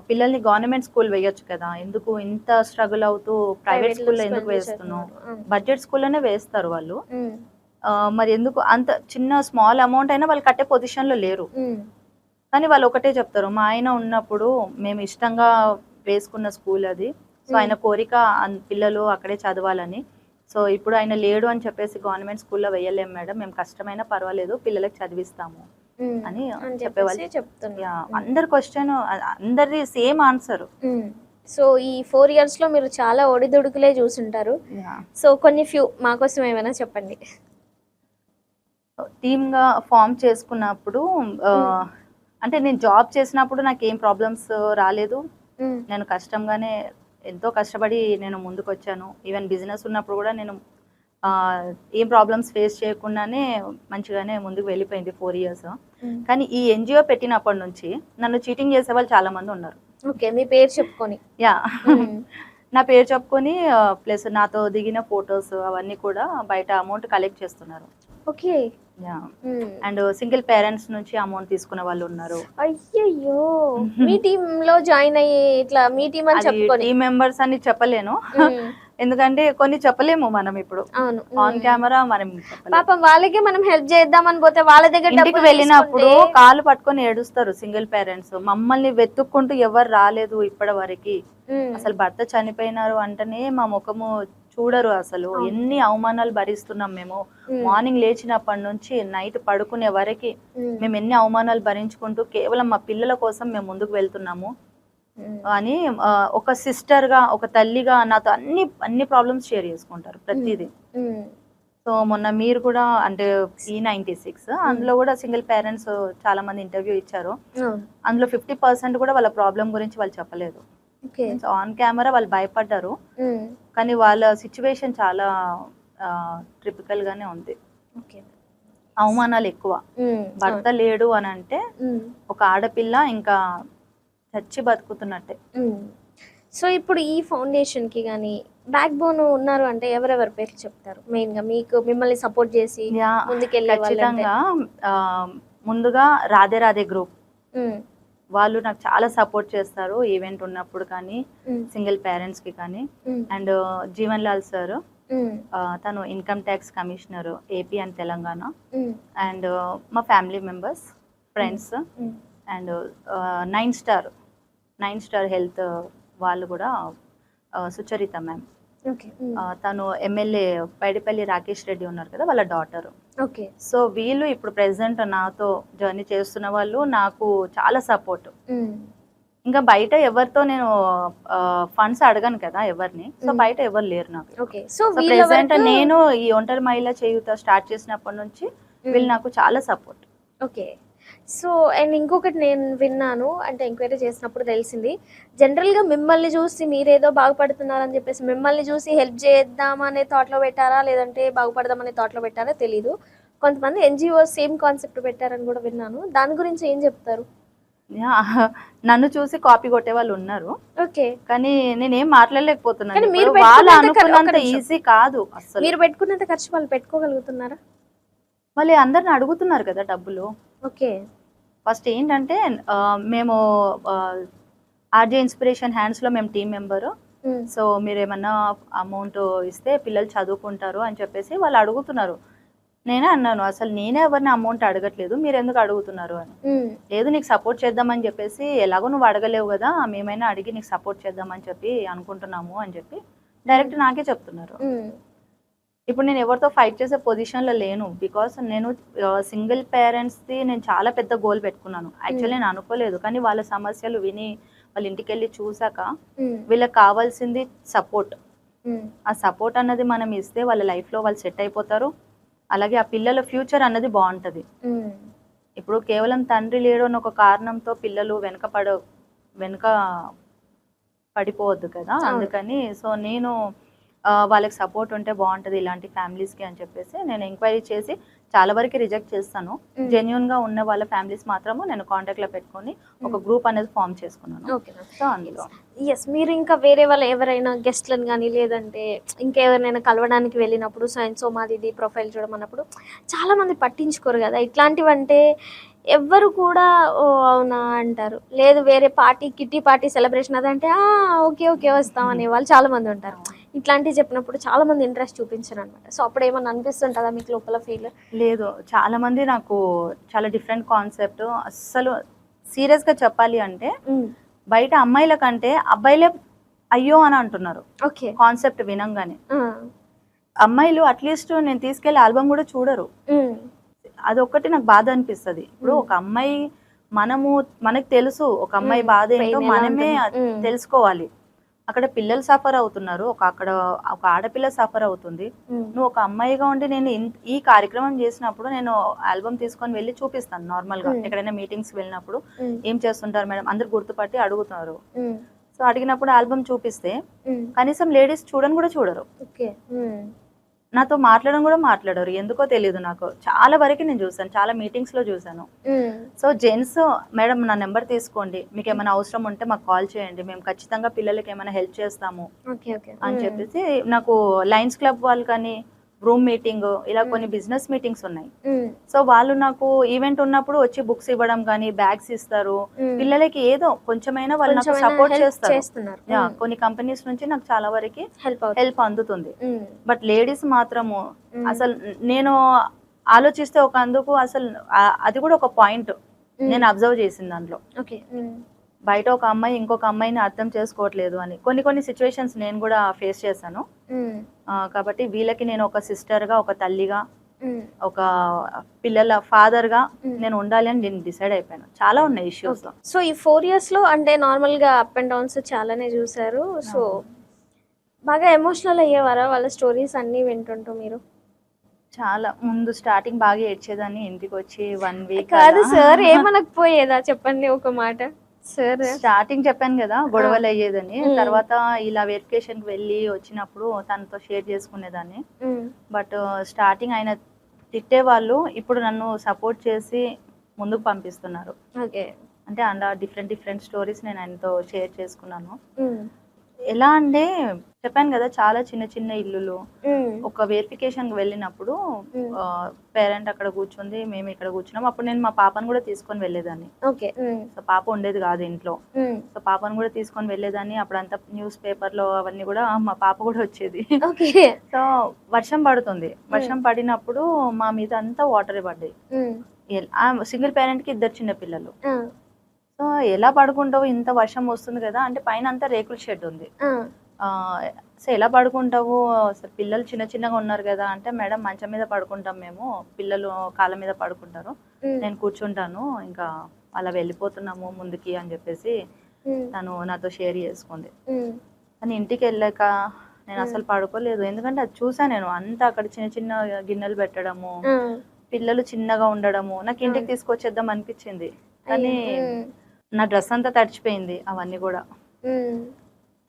పిల్లల్ని గవర్నమెంట్ స్కూల్ వేయొచ్చు కదా, ఎందుకు ఇంత స్ట్రగుల్ అవుతూ ప్రైవేట్ స్కూల్లో ఎందుకు వేస్తున్నావు? బడ్జెట్ స్కూల్లోనే వేస్తారు వాళ్ళు, మరి ఎందుకు అంత చిన్న స్మాల్ అమౌంట్ అయినా వాళ్ళు కట్టే పొజిషన్ లో లేరు. కానీ వాళ్ళు ఒకటే చెప్తారు, మా ఆయన ఉన్నప్పుడు మేము ఇష్టంగా వేసుకున్న స్కూల్ అది, సో ఆయన కోరిక పిల్లలు అక్కడే చదవాలని. సో ఇప్పుడు ఆయన లేడు అని చెప్పేసి గవర్నమెంట్ స్కూల్లో వేయలేము మేడం, మేము కష్టమైనా పర్వాలేదు పిల్లలకి చదివిస్తాము అని చెప్పేవాళ్ళు. అందరి క్వశ్చన్ అందరి సేమ్ ఆన్సర్. సో ఈ 4 years లో మీరు చాలా ఒడిదుడుకులే చూసుంటారు. సో కొన్ని ఫ్యూ మా కోసం ఏమైనా చెప్పండి. టీమ్ గా ఫామ్ చేసుకున్నప్పుడు అంటే నేను జాబ్ చేసినప్పుడు నాకు ఏం ప్రాబ్లమ్స్ రాలేదు. నేను కష్టంగానే ఎంతో కష్టపడి నేను ముందుకు వచ్చాను. ఈవెన్ బిజినెస్ ఉన్నప్పుడు కూడా నేను ఏం ప్రాబ్లమ్స్ ఫేస్ చేయకుండానే మంచిగానే ముందుకు వెళ్ళిపోయింది 4 years. కానీ ఈ ఎన్జిఓ పెట్టినప్పటి నుంచి నన్ను చీటింగ్ చేసే వాళ్ళు చాలా మంది ఉన్నారు. ఓకే, మీ పేరు చెప్పుకొని. యా నా పేరు చెప్పుకొని ప్లస్ నాతో దిగిన ఫొటోస్ అవన్నీ కూడా బయట అమౌంట్ కలెక్ట్ చేస్తున్నారు. Okay. Yeah and single parents నుంచి అమౌంట్ తీసుకున్న వాళ్ళు ఉన్నారు. అయ్యయ్యో, మీ టీమ్ లో జాయిన్ అయ్యి ఇట్లా మీ టీం అని చెప్పుకొని. టీమ్ మెంబర్స్ అని చెప్పలేను, ఎందుకంటే కొన్ని చెప్పలేము మనం ఇప్పుడు ఆన్ కెమెరా. మనం పాపం వాళ్ళకి మనం హెల్ప్ చేద్దామని పోతే వాళ్ళ దగ్గర ఇంటికి వెళ్ళినప్పుడు కాళ్ళు పట్టుకొని ఏడుస్తారు సింగిల్ పేరెంట్స్. మమ్మల్ని వెతుక్కుంటూ ఎవరు రాలేదు ఇప్పటి వరకు. అసలు భర్త చనిపోయినారు అంటేనే మా ముఖము చూడరు అసలు. ఎన్ని అవమానాలు భరిస్తున్నాం మేము. మార్నింగ్ లేచినప్పటి నుంచి నైట్ పడుకునే వరకు మేము ఎన్ని అవమానాలు భరించుకుంటూ కేవలం మా పిల్లల కోసం మేము ముందుకు వెళ్తున్నాము అని ఒక సిస్టర్ గా, ఒక తల్లిగా నాతో అన్ని ప్రాబ్లమ్స్ షేర్ చేసుకుంటారు ప్రతిదీ. సో మొన్న మీరు కూడా అంటే E96 అందులో కూడా సింగిల్ పేరెంట్స్ చాలా మంది ఇంటర్వ్యూ ఇచ్చారు. అందులో 50% కూడా వాళ్ళ ప్రాబ్లం గురించి వాళ్ళు చెప్పలేదు. ఆన్ కెమెరా వాళ్ళు భయపడ్డారు, కానీ వాళ్ళ సిచ్యువేషన్ చాలా ట్రిపికల్ గానే ఉంది. అవమానాలు ఎక్కువ. భర్త లేడు అని అంటే ఒక ఆడపిల్ల ఇంకా చచ్చి బతుకుతున్నట్టే. సో ఇప్పుడు ఈ ఫౌండేషన్ కి కానీ బ్యాక్ బోన్ ఉన్నారు అంటే ఎవరెవరి పేర్లు చెప్తారు మెయిన్ గా మీకు, మిమ్మల్ని సపోర్ట్ చేసి ముందుకెళ్ళే ఖచ్చితంగా? ముందుగా రాధే రాధే గ్రూప్ వాళ్ళు నాకు చాలా సపోర్ట్ చేస్తారు, ఈవెంట్ ఉన్నప్పుడు కానీ సింగిల్ పేరెంట్స్ కి కానీ. అండ్ జీవన్ లాల్ సార్, తను income tax commissioner AP and Telangana. And మా family members, friends. And 9 Star Health వాళ్ళు కూడా సుచరిత మ్యామ్, తను ఎమ్మెల్యే పైడిపల్లి రాకేష్ రెడ్డి ఉన్నారు కదా, వాళ్ళ డాటర్. సో వీళ్ళు ఇప్పుడు ప్రెసెంట్ నాతో జర్నీ చేస్తున్న వాళ్ళు, నాకు చాలా సపోర్ట్. ఇంకా బయట ఎవరితో నేను ఫండ్స్ అడగను కదా ఎవరిని, సో బయట ఎవరు లేరు నాకు. సో ప్రెసెంట్ నేను ఈ ఒంటరి మహిళ చేయూత స్టార్ట్ చేసినప్పటి నుంచి వీళ్ళు నాకు చాలా సపోర్ట్. ఓకే. సో అండ్ ఇంకొకటి నేను విన్నాను, అంటే ఎంక్వైరీ చేసినప్పుడు తెలిసింది, జనరల్గా మిమ్మల్ని చూసి మీరేదో బాగుపడుతున్నారని చెప్పేసి మిమ్మల్ని చూసి హెల్ప్ చేద్దామనే థాట్లో పెట్టారా లేదంటే బాగుపడదామనే థాట్లో పెట్టారా తెలీదు. కొంతమంది ఎన్జిఓ సేమ్ కాన్సెప్ట్ పెట్టారని కూడా విన్నాను. దాని గురించి ఏం చెప్తారు? నన్ను చూసి కాపీ కొట్టే వాళ్ళు ఉన్నారు. ఓకే, కానీ నేనేం మాట్లాడలేకపోతున్నాను. వాళ్ళు అనుకున్నంత ఈజీ కాదు అసలు. మీరు పెట్టుకున్నంత ఖర్చు వాళ్ళు పెట్టుకోగలుగుతున్నారా? మళ్ళీ అందరిని అడుగుతున్నారు కదా డబ్బులు. ఓకే. ఫస్ట్ ఏంటంటే మేము ఆర్జే ఇన్స్పిరేషన్ హ్యాండ్స్లో మేము టీమ్ మెంబరు. సో మీరు ఏమన్నా అమౌంట్ ఇస్తే పిల్లలు చదువుకుంటారు అని చెప్పేసి వాళ్ళు అడుగుతున్నారు. నేనే అన్నాను, అసలు నేనే ఎవరిని అమౌంట్ అడగట్లేదు, మీరు ఎందుకు అడుగుతున్నారు అని. లేదు, నీకు సపోర్ట్ చేద్దామని చెప్పేసి, ఎలాగో నువ్వు అడగలేవు కదా, మేమైనా అడిగి నీకు సపోర్ట్ చేద్దామని చెప్పి అనుకుంటున్నాము అని చెప్పి డైరెక్ట్ నాకే చెప్తున్నారు. ఇప్పుడు నేను ఎవరితో ఫైట్ చేసే పొజిషన్లో లేను, బికాస్ నేను సింగిల్ పేరెంట్స్ది నేను చాలా పెద్ద గోల్ పెట్టుకున్నాను. యాక్చువల్లీ నేను అనుకోలేదు, కానీ వాళ్ళ సమస్యలు విని వాళ్ళ ఇంటికి వెళ్ళి చూసాక వీళ్ళకి కావాల్సింది సపోర్ట్. ఆ సపోర్ట్ అన్నది మనం ఇస్తే వాళ్ళ లైఫ్లో వాళ్ళు సెట్ అయిపోతారు, అలాగే ఆ పిల్లల ఫ్యూచర్ అన్నది బాగుంటుంది. ఇప్పుడు కేవలం తండ్రి లేడు అని ఒక కారణంతో పిల్లలు వెనక పడిపోవద్దు కదా, అందుకని సో నేను వాళ్ళకి సపోర్ట్ ఉంటే బాగుంటుంది ఇలాంటి ఫ్యామిలీస్కి అని చెప్పేసి నేను ఎంక్వైరీ చేసి చాలా వరకు రిజెక్ట్ చేస్తాను. జెన్యున్గా ఉన్న వాళ్ళ ఫ్యామిలీస్ మాత్రము నేను కాంటాక్ట్లో పెట్టుకొని ఒక గ్రూప్ అనేది ఫామ్ చేసుకున్నాను. సో అందులో మీరు ఇంకా వేరే వాళ్ళు ఎవరైనా గెస్ట్లను కానీ లేదంటే ఇంకెవరినైనా కలవడానికి వెళ్ళినప్పుడు సో మాది ఇది ప్రొఫైల్ చూడమన్నప్పుడు చాలా మంది పట్టించుకోరు కదా ఇట్లాంటివంటే, ఎవ్వరు కూడా ఓ అవునా అంటారు, లేదు వేరే పార్టీ కిట్టి పార్టీ సెలబ్రేషన్ అదంటే ఓకే ఓకే వస్తాం అనే వాళ్ళు చాలా మంది ఉంటారు. ఇట్లాంటివి చెప్పినప్పుడు చాలా మంది ఇంట్రెస్ట్ చూపించారు అనమాట. సో అప్పుడు ఏమన్నా అనిపిస్తుంటుందా మీకు లోపల ఫీల్? లేదు, చాలా మంది నాకు చాలా డిఫరెంట్ కాన్సెప్ట్. అస్సలు సీరియస్గా చెప్పాలి అంటే బయట అమ్మాయిల కంటే అబ్బాయిలే అయ్యో అని అంటున్నారు కాన్సెప్ట్ వినంగానే. అమ్మాయిలు అట్లీస్ట్ నేను తీసుకెళ్లి ఆల్బమ్ కూడా చూడరు. అదొక్కటి నాకు బాధ అనిపిస్తుంది. ఇప్పుడు ఒక అమ్మాయి మనకు తెలుసు ఒక అమ్మాయి బాధ ఏంటో మనమే తెలుసుకోవాలి. అక్కడ పిల్లలు సఫర్ అవుతున్నారు, అక్కడ ఒక ఆడపిల్ల సఫర్ అవుతుంది. నువ్వు ఒక అమ్మాయిగా ఉండి నేను ఈ కార్యక్రమం చేసినప్పుడు నేను ఆల్బమ్ తీసుకొని వెళ్ళి చూపిస్తాను. నార్మల్ గా ఎక్కడైనా మీటింగ్స్ వెళ్ళినప్పుడు ఏం చేస్తుంటారు మేడం అందరు గుర్తుపట్టి అడుగుతున్నారు. సో అడిగినప్పుడు ఆల్బమ్ చూపిస్తే కనీసం లేడీస్ చూడని కూడా చూడరు. నాతో మాట్లాడడం కూడా మాట్లాడరు, ఎందుకో తెలియదు. నాకు చాలా వరకు నేను చూసాను, చాలా మీటింగ్స్ లో చూసాను. సో జెంట్స్, మేడం నా నెంబర్ తీసుకోండి, మీకు ఏమైనా అవసరం ఉంటే మాకు కాల్ చేయండి, మేము ఖచ్చితంగా పిల్లలకి ఏమైనా హెల్ప్ చేస్తాము అని చెప్పేసి. నాకు లయన్స్ క్లబ్ వాళ్ళు కానీ రూమ్ మీటింగ్ ఇలా కొన్ని బిజినెస్ మీటింగ్స్ ఉన్నాయి. సో వాళ్ళు నాకు ఈవెంట్ ఉన్నప్పుడు వచ్చి బుక్స్ ఇవ్వడం కానీ బ్యాగ్స్ ఇస్తారు, పిల్లలకి ఏదో కొంచెమైనా వాళ్ళు నాకు సపోర్ట్ చేస్తారు. కొన్ని కంపెనీస్ నుంచి నాకు చాలా వరకు హెల్ప్ అందుతుంది. బట్ లేడీస్ మాత్రము అసలు నేను ఆలోచిస్తే ఒక అందుకు అసలు అది కూడా ఒక పాయింట్ నేను అబ్జర్వ్ చేసింది దాంట్లో. బయట ఒక అమ్మాయి ఇంకొక అమ్మాయిని అర్థం చేసుకోవట్లేదు అని కొన్ని సిచ్యువేషన్స్ నేను కూడా ఫేస్ చేశాను. కాబట్టి వీళ్ళకి నేను ఒక సిస్టర్ గా, ఒక తల్లిగా, ఒక పిల్లల ఫాదర్ గా నేను ఉండాలి అని నేను డిసైడ్ అయిపోయాను. చాలా ఉన్నాయి ఇష్యూస్. సో ఈ 4 years లో అంటే నార్మల్ గా అప్ అండ్ డౌన్స్ చాలానే చూసారు. సో బాగా ఎమోషనల్ అయ్యేవారా వాళ్ళ స్టోరీస్ అన్ని వింటుంటూ మీరు? చాలా ముందు స్టార్టింగ్ బాగా ఏడ్చేదాన్ని, ఇంటికి వచ్చి 1 week. కాదు సార్, ఏమనకపోయేదా చెప్పండి ఒక మాట. సార్ స్టార్టింగ్ చెప్పాను కదా గొడవలు అయ్యేదని, తర్వాత ఇలా వెరిఫికేషన్ కి వెళ్ళి వచ్చినప్పుడు తనతో షేర్ చేసుకునేదాన్ని. బట్ స్టార్టింగ్ ఆయన తిట్టే వాళ్ళు ఇప్పుడు నన్ను సపోర్ట్ చేసి ముందుకు పంపిస్తున్నారు. అంటే అలా డిఫరెంట్ స్టోరీస్ నేను ఆయనతో షేర్ చేసుకున్నాను. ఎలా అంటే చెప్పాను కదా చాలా చిన్న ఇల్లులు. ఒక వెరిఫికేషన్ వెళ్ళినప్పుడు పేరెంట్ అక్కడ కూర్చుంది, మేము ఇక్కడ కూర్చున్నాం. అప్పుడు నేను మా పాపను కూడా తీసుకొని వెళ్ళేదాన్ని. సో పాప ఉండేది కాదు ఇంట్లో. సో పాపను కూడా తీసుకొని వెళ్ళేదాన్ని. అప్పుడంతా న్యూస్ పేపర్ లో అవన్నీ కూడా మా పాప కూడా వచ్చేది. సో వర్షం పడుతుంది, వర్షం పడినప్పుడు మా మీద అంతా వాటర్ పడ్డాయి. సింగిల్ పేరెంట్ కి 2 చిన్న పిల్లలు. సో ఎలా పడుకుంటావు, ఇంత వర్షం వస్తుంది కదా అంటే పైన అంతా రేకుల షెడ్ ఉంది. సో ఎలా పడుకుంటావు, అసలు పిల్లలు చిన్నగా ఉన్నారు కదా అంటే, మేడం మంచం మీద పడుకుంటాం మేము, పిల్లలు కాళ్ళ మీద పడుకుంటారు, నేను కూర్చుంటాను, ఇంకా అలా వెళ్ళిపోతున్నాము ముందుకి అని చెప్పేసి తను నాతో షేర్ చేసుకుంది. కానీ ఇంటికి వెళ్ళాక నేను అసలు పడుకోలేదు, ఎందుకంటే అది చూసాను నేను అంతా. అక్కడ చిన్న గిన్నెలు పెట్టడము, పిల్లలు చిన్నగా ఉండడము, నాకు ఇంటికి తీసుకొచ్చేద్దాం అనిపించింది. కానీ నా డ్రెస్ అంతా తడిచిపోయింది అవన్నీ కూడా.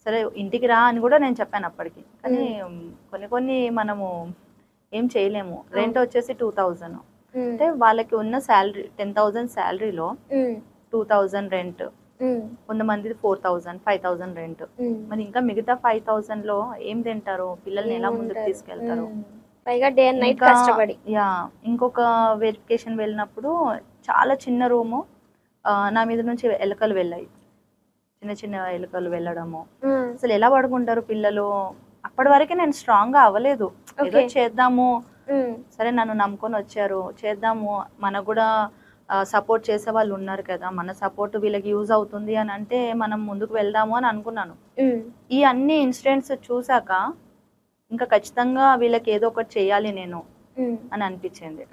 సరే ఇంటికి రా అని కూడా నేను చెప్పాను అప్పటికి. కానీ కొన్ని మనము ఏం చేయలేము. రెంట్ వచ్చేసి 2000, అంటే వాళ్ళకి ఉన్న శాలరీ 10,000 శాలరీలో 2000 రెంట్, కొంతమంది 4,000 5,000 రెంట్. మరి ఇంకా మిగతా 5,000 లో ఏం తింటారు, పిల్లల్ని ఎలా ముందుకు తీసుకెళ్తారు? ఇంకొక వెరిఫికేషన్ వెళ్ళినప్పుడు చాలా చిన్న రూము, నా మీద నుంచి ఎలుకలు వెళ్ళాయి, చిన్న ఎలుకలు వెళ్ళడము. అసలు ఎలా పడుకుంటారు పిల్లలు? అప్పటి వరకే నేను స్ట్రాంగ్ గా అవ్వలేదు. ఏదో చేద్దాము, సరే నన్ను నమ్ముకొని వచ్చారు, చేద్దాము, మనకు కూడా సపోర్ట్ చేసే వాళ్ళు ఉన్నారు కదా, మన సపోర్ట్ వీళ్ళకి యూజ్ అవుతుంది అని అంటే మనం ముందుకు వెళ్దాము అని అనుకున్నాను. ఈ అన్ని ఇన్సిడెంట్స్ చూసాక ఇంకా ఖచ్చితంగా వీళ్ళకి ఏదో ఒకటి చేయాలి నేను అని అనిపించింది.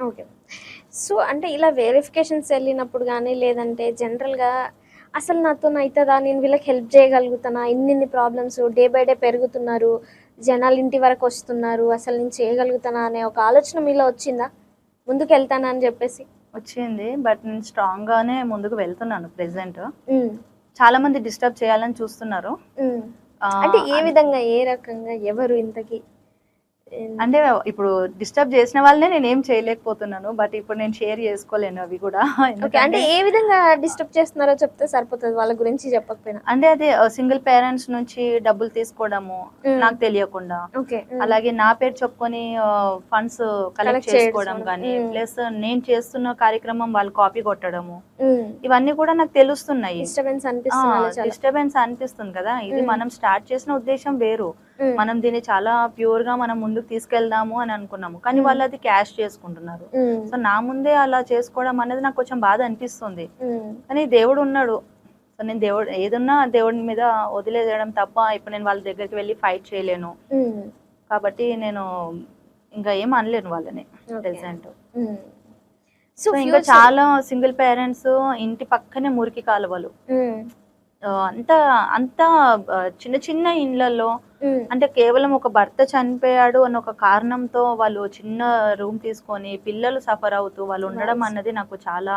సో అంటే ఇలా వెరిఫికేషన్స్ వెళ్ళినప్పుడు కానీ, లేదంటే జనరల్గా అసలు నాతో అవుతుందా, నేను వీళ్ళకి హెల్ప్ చేయగలుగుతానా, ఇన్ని ప్రాబ్లమ్స్ డే బై డే పెరుగుతున్నారు, జనాలు ఇంటి వరకు వస్తున్నారు, అసలు నేను చేయగలుగుతానా అనే ఒక ఆలోచన మీలో వచ్చిందా, ముందుకు వెళ్తానా అని చెప్పేసి? వచ్చింది, బట్ నేను స్ట్రాంగ్ గానే ముందుకు వెళ్తున్నాను. ప్రెసెంట్ చాలా మంది డిస్టర్బ్ చేయాలని చూస్తున్నారు. అంటే ఏ విధంగా, ఏ రకంగా, ఎవరు ఇంతకి? అంటే ఇప్పుడు డిస్టర్బ్ చేసిన వాళ్ళనే నేను ఏం చేయలేకపోతున్నాను, బట్ ఇప్పుడు నేను షేర్ చేసుకోలేను అవి కూడా. అంటే ఏ విధంగా డిస్టర్బ్ చేస్తున్నారో చెప్తే సరిపోతుంది, వాళ్ళ గురించి చెప్పకపోయినా. అంటే అదే సింగిల్ పేరెంట్స్ నుంచి డబ్బులు తీసుకోవడము నాకు తెలియకుండా, అలాగే నా పేరు చెప్పుకొని ఫండ్స్ కలెక్ట్ చేసుకోవడం కానీ, ప్లస్ నేను చేస్తున్న కార్యక్రమం వాళ్ళు కాపీ కొట్టడము, ఇవన్నీ కూడా నాకు తెలుస్తున్నాయి. డిస్టర్బెన్స్ అనిపిస్తుంది కదా. ఇది మనం స్టార్ట్ చేసిన ఉద్దేశం వేరు, మనం దీన్ని చాలా ప్యూర్ గా మనం ముందుకు తీసుకెళ్దాము అని అనుకున్నాము, కానీ వాళ్ళు అది క్యాష్ చేసుకుంటున్నారు. సో నా ముందే అలా చేసుకోవడం అనేది నాకు కొంచెం బాధ అనిపిస్తుంది. కానీ దేవుడు ఉన్నాడు, సో నేను ఏదన్నా దేవుడి మీద వదిలేయడం తప్ప ఇప్పుడు నేను వాళ్ళ దగ్గరికి వెళ్ళి ఫైట్ చేయలేను. కాబట్టి నేను ఇంకా ఏం అనలేను వాళ్ళని ప్రెసెంట్. సో ఇంకా చాలా సింగిల్ పేరెంట్స్ ఇంటి పక్కనే మురికి కాలువలు, అంత చిన్న ఇళ్లలో, అంటే కేవలం ఒక భర్త చనిపోయాడు అన్న ఒక కారణంతో వాళ్ళు చిన్న రూమ్ తీసుకొని పిల్లలు సఫర్ అవుతూ వాళ్ళు ఉండడం అన్నది నాకు చాలా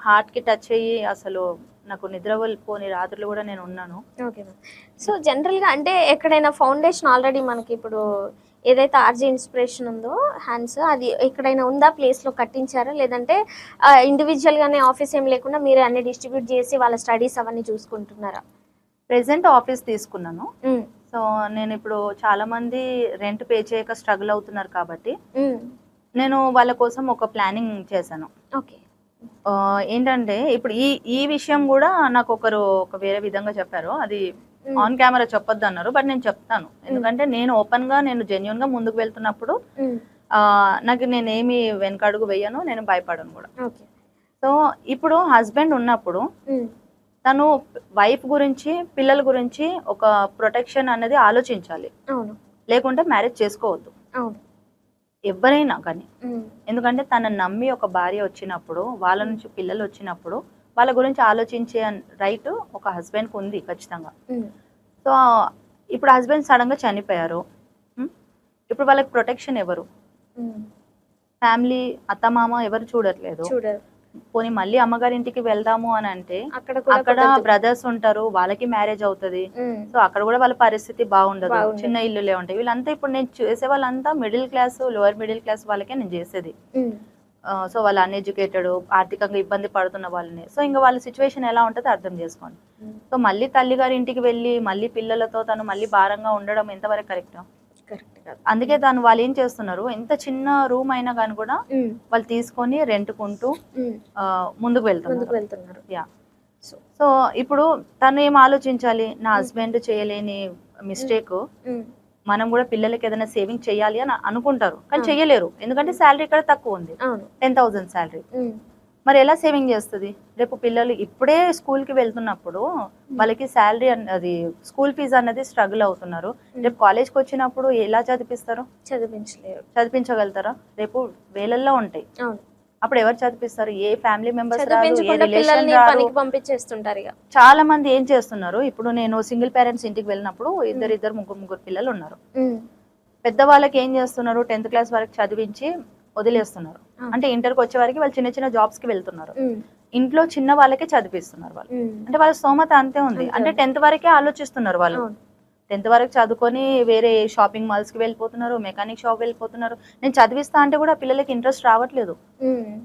హార్ట్ కి టచ్ అయ్యి, అసలు నాకు నిద్రపోని రాత్రులు కూడా నేను ఉన్నాను. Okay ma'am. సో జనరల్గా అంటే ఎక్కడైనా ఫౌండేషన్ ఆల్రెడీ మనకి ఇప్పుడు ఏదైతే ఆర్జీ ఇన్స్పిరేషన్ ఉందో హ్యాండ్స్, అది ఎక్కడైనా ఉందా ప్లేస్లో కట్టించారా, లేదంటే ఇండివిజువల్గానే ఆఫీస్ ఏం లేకుండా మీరే అన్ని డిస్ట్రిబ్యూట్ చేసి వాళ్ళ స్టడీస్ అవన్నీ చూసుకుంటున్నారా? ప్రెసెంట్ ఆఫీస్ తీసుకున్నాను. సో నేను ఇప్పుడు చాలా మంది రెంట్ పే చేయక స్ట్రగుల్ అవుతున్నారు కాబట్టి నేను వాళ్ళ కోసం ఒక ప్లానింగ్ చేశాను. ఓకే. ఏంటంటే ఇప్పుడు ఈ విషయం కూడా నాకు ఒక వేరే విధంగా చెప్పారు. అది ఆన్ కెమెరా చెప్పొద్దు అన్నారు, బట్ నేను చెప్తాను. ఎందుకంటే నేను ఓపెన్ గా నేను జెన్యున్ గా ముందుకు వెళ్తున్నప్పుడు నాకు నేనేమి వెనకడుగు వేయను, నేను భయపడను కూడా. సో ఇప్పుడు హస్బెండ్ ఉన్నప్పుడు తను వైఫ్ గురించి పిల్లల గురించి ఒక ప్రొటెక్షన్ అనేది ఆలోచించాలి, లేకుంటే మ్యారేజ్ చేసుకోవద్దు ఎవరైనా కానీ. ఎందుకంటే తన నమ్మి ఒక భార్య వచ్చినప్పుడు, వాళ్ళ నుంచి పిల్లలు వచ్చినప్పుడు వాళ్ళ గురించి ఆలోచించే రైట్ ఒక హస్బెండ్కి ఉంది ఖచ్చితంగా. సో ఇప్పుడు హస్బెండ్ సడన్గా చనిపోయారు, ఇప్పుడు వాళ్ళకి ప్రొటెక్షన్ ఎవరు? ఫ్యామిలీ అత్తమామ ఎవరు చూడట్లేదు. పోనీ మళ్ళీ అమ్మగారి ఇంటికి వెళ్దాము అని అంటే అక్కడ బ్రదర్స్ ఉంటారు, వాళ్ళకి మ్యారేజ్ అవుతుంది. సో అక్కడ కూడా వాళ్ళ పరిస్థితి బాగుండదు, చిన్న ఇల్లులే ఉంటాయి. వీళ్ళంతా ఇప్పుడు నేను చేసే వాళ్ళంతా middle class, lower middle class వాళ్ళకే నేను చేసేది. సో వాళ్ళు అన్ఎడ్యుకేటెడ్, ఆర్థికంగా ఇబ్బంది పడుతున్న వాళ్ళని. సో ఇంకా వాళ్ళ సిచ్యువేషన్ ఎలా ఉంటుందో అర్థం చేసుకోండి. సో మళ్ళీ తల్లిగారి ఇంటికి వెళ్ళి మళ్ళీ పిల్లలతో తను మళ్ళీ భారంగా ఉండడం ఎంతవరకు కరెక్ట్? అందుకే వాళ్ళు ఏం చేస్తున్నారు, ఎంత చిన్న రూమ్ అయినా కానీ కూడా వాళ్ళు తీసుకొని రెంట్కుంటూ ముందుకు వెళ్తున్నారు. యా. సో ఇప్పుడు తను ఏం ఆలోచించాలి, నా హస్బెండ్ చేయలేని మిస్టేక్ మనం కూడా పిల్లలకి ఏదైనా సేవింగ్ చేయాలి అని అనుకుంటారు, కానీ చెయ్యలేరు. ఎందుకంటే శాలరీ ఇక్కడ తక్కువ ఉంది, 10,000 శాలరీ. మరి ఎలా సేవింగ్ చేస్తుంది? రేపు పిల్లలు ఇప్పుడే స్కూల్కి వెళ్తున్నప్పుడు వాళ్ళకి శాలరీ అది స్కూల్ ఫీజు అన్నది స్ట్రగుల్ అవుతున్నారు. రేపు కాలేజ్కి వచ్చినప్పుడు ఎలా చదివిస్తారు? చదివించగలుగుతారా? రేపు వేలల్లో ఉంటాయి, అప్పుడు ఎవరు చదివిస్తారు? ఏ ఫ్యామిలీ మెంబర్స్ పంపించేస్తుంటారు. చాలా మంది ఏం చేస్తున్నారు, ఇప్పుడు నేను సింగిల్ పేరెంట్స్ ఇంటికి వెళ్ళినప్పుడు ఇద్దరు ముగ్గురు పిల్లలు ఉన్నారు. పెద్దవాళ్ళకి ఏం చేస్తున్నారు, 10th క్లాస్ వరకు చదివించి వదిలేస్తున్నారు. అంటే ఇంటర్కి వచ్చే వారికి వాళ్ళు చిన్న చిన్న జాబ్స్ కి వెళ్తున్నారు. ఇంట్లో చిన్న వాళ్ళకే చదివిస్తున్నారు వాళ్ళు. అంటే వాళ్ళ స్తోమత అంతే ఉంది. అంటే 10th వరకే ఆలోచిస్తున్నారు వాళ్ళు. 10th వరకు చదువుకొని వేరే షాపింగ్ మాల్స్ కి వెళ్ళిపోతున్నారు, మెకానిక్ షాప్ వెళ్ళిపోతున్నారు. నేను చదివిస్తా అంటే కూడా పిల్లలకి ఇంట్రెస్ట్ రావట్లేదు.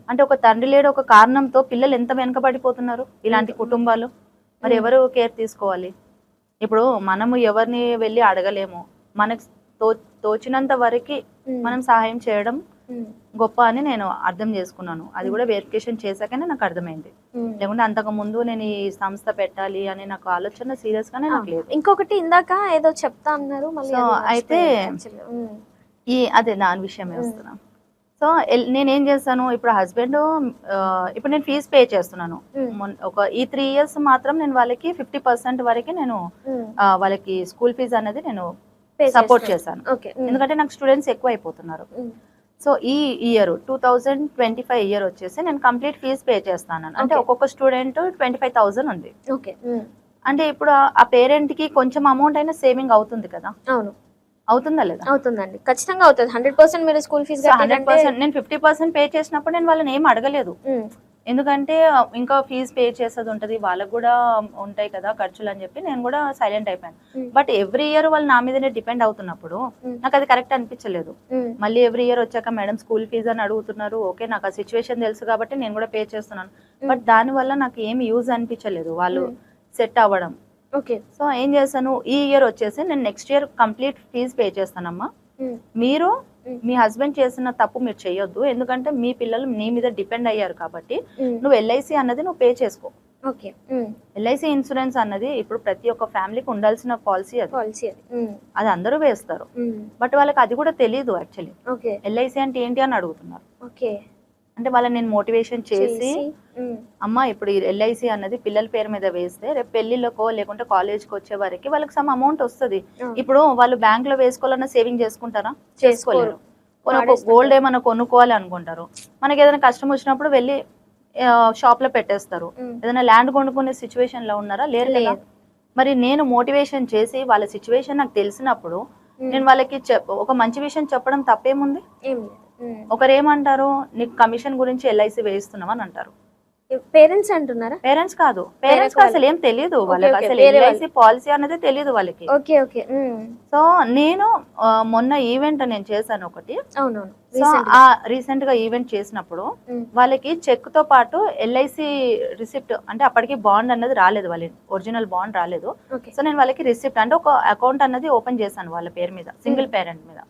అంటే ఒక తండ్రి లేడు ఒక కారణంతో పిల్లలు ఎంత వెనకబడిపోతున్నారు ఇలాంటి కుటుంబాలు. మరి ఎవరు కేర్ తీసుకోవాలి? ఇప్పుడు మనము ఎవరిని వెళ్ళి అడగలేము, మనకు తోచినంత వరకు మనం సహాయం చేయడం గొప్ప అని నేను అర్థం చేసుకున్నాను. అది కూడా వెరిఫికేషన్ చేశాకనే నాకు అర్థమైంది. లేకుంటే అంతకు ముందు నేను ఈ సంస్థ పెట్టాలి అని నాకు ఆలోచన సీరియస్ గానే నాకు లేదు. ఇంకొకటి ఇందాక ఏదో చెప్తా అన్నారు, సో అయితే అదే దాని విషయమే వస్తున్నా. సో నేనేం చేస్తాను, ఇప్పుడు హస్బెండ్ ఇప్పుడు నేను ఫీజు పే చేస్తున్నాను. ఈ 3 years మాత్రం నేను వాళ్ళకి 50% వరకు నేను వాళ్ళకి స్కూల్ ఫీజు అనేది నేను సపోర్ట్ చేశాను. ఎందుకంటే నాకు స్టూడెంట్స్ ఎక్కువ అయిపోతున్నారు. సో ఈ ఇయర్ 2025 ఇయర్ వచ్చేసి నేను కంప్లీట్ ఫీజు పే చేస్తాను. అంటే ఒక్కొక్క స్టూడెంట్ 25,000 ఉంది. అంటే ఇప్పుడు ఆ పేరెంట్ కి కొంచెం అమౌంట్ అయినా సేవింగ్ అవుతుంది కదా. అవుతుందా లేదా? అవుతుందండి, ఖచ్చితంగా అవుతుంది. 100% మీరు స్కూల్ ఫీజు 100% నేను 50% పే చేసినప్పుడు నేను వాళ్ళని ఏం అడగలేదు. ఎందుకంటే ఇంకా ఫీజు పే చేసేది ఉంటుంది, వాళ్ళకు కూడా ఉంటాయి కదా ఖర్చులు అని చెప్పి నేను కూడా సైలెంట్ అయిపోయాను. బట్ ఎవ్రీ ఇయర్ వాళ్ళు నా మీదనే డిపెండ్ అవుతున్నప్పుడు నాకు అది కరెక్ట్ అనిపించలేదు. మళ్ళీ ఎవ్రీ ఇయర్ వచ్చాక మేడం స్కూల్ ఫీజు అని అడుగుతున్నారు. ఓకే, నాకు ఆ సిచ్యువేషన్ తెలుసు కాబట్టి నేను కూడా పే చేస్తున్నాను. బట్ దాని వల్ల నాకు ఏమి యూజ్ అనిపించలేదు వాళ్ళు సెట్ అవ్వడం. సో ఏం చేస్తాను, ఈ ఇయర్ వచ్చేసి నేను next year complete fee pay చేస్తానమ్మా. మీరు మీ హస్బెండ్ చేసిన తప్పు మీరు చేయొద్దు, ఎందుకంటే మీ పిల్లలు నీ మీద డిపెండ్ అయ్యారు కాబట్టి నువ్వు LIC అన్నది నువ్వు పే చేసుకో. LIC ఇన్సూరెన్స్ అన్నది ఇప్పుడు ప్రతి ఒక్క ఫ్యామిలీకి ఉండాల్సిన పాలసీ. అది అందరూ వేస్తారు, బట్ వాళ్ళకి అది కూడా తెలియదు యాక్చువల్లీ. LIC అంటే ఏంటి అని అడుగుతున్నారు. అంటే వాళ్ళని నేను మోటివేషన్ చేసి అమ్మ ఇప్పుడు ఈ LIC అన్నది పిల్లల పేరు మీద వేస్తే రేపు పెళ్లిళ్ళకో లేకుంటే కాలేజ్కి వచ్చే వరకు వాళ్ళకి సమ్ అమౌంట్ వస్తుంది. ఇప్పుడు వాళ్ళు బ్యాంక్ లో వేసుకోవాలన్నా సేవింగ్ చేసుకుంటారా? చేసుకోలేరు. గోల్డ్ ఏమన్నా కొనుక్కోవాలి అనుకుంటారు, మనకి ఏదైనా కష్టం వచ్చినప్పుడు వెళ్ళి షాప్ లో పెట్టేస్తారు. ఏదైనా ల్యాండ్ కొనుక్కునే సిచ్యువేషన్ లో ఉన్నారా? లేరు కదా. మరి నేను మోటివేషన్ చేసి వాళ్ళ సిచ్యువేషన్ నాకు తెలిసినప్పుడు నేను వాళ్ళకి ఒక మంచి విషయం చెప్పడం తప్పేముంది? ఒకరు ఏమంటారు, నీకు కమిషన్ గురించి LIC వేయిస్తున్నాం అని అంటారు. పేరెంట్స్ అంటున్నారా? పేరెంట్స్ కాదు, పేరెంట్స్ కి అసలు ఏం తెలియదు వాళ్ళకి, ఓకే, అసలు వేరే ఎల్ఐసి పాలసీ అనేది తెలియదు వాళ్ళకి. Okay okay. సో నేను మొన్న ఈవెంట్ నేను చేశాను ఒకటి. అవునవును. సో రీసెంట్ గా ఈవెంట్ చేసినప్పుడు వాళ్ళకి చెక్ తో పాటు ఎల్ఐసి రిసిప్ట్, అంటే అప్పటికి బాండ్ అన్నది రాలేదు, వాళ్ళ ఒరిజినల్ బాండ్ రాలేదు. ఓకే. సో నేను వాళ్ళకి రిసిప్ట్ అంటే ఒక అకౌంట్ అన్నది ఓపెన్ చేశాను వాళ్ళ పేరు మీద, సింగిల్ పేరెంట్ మీద.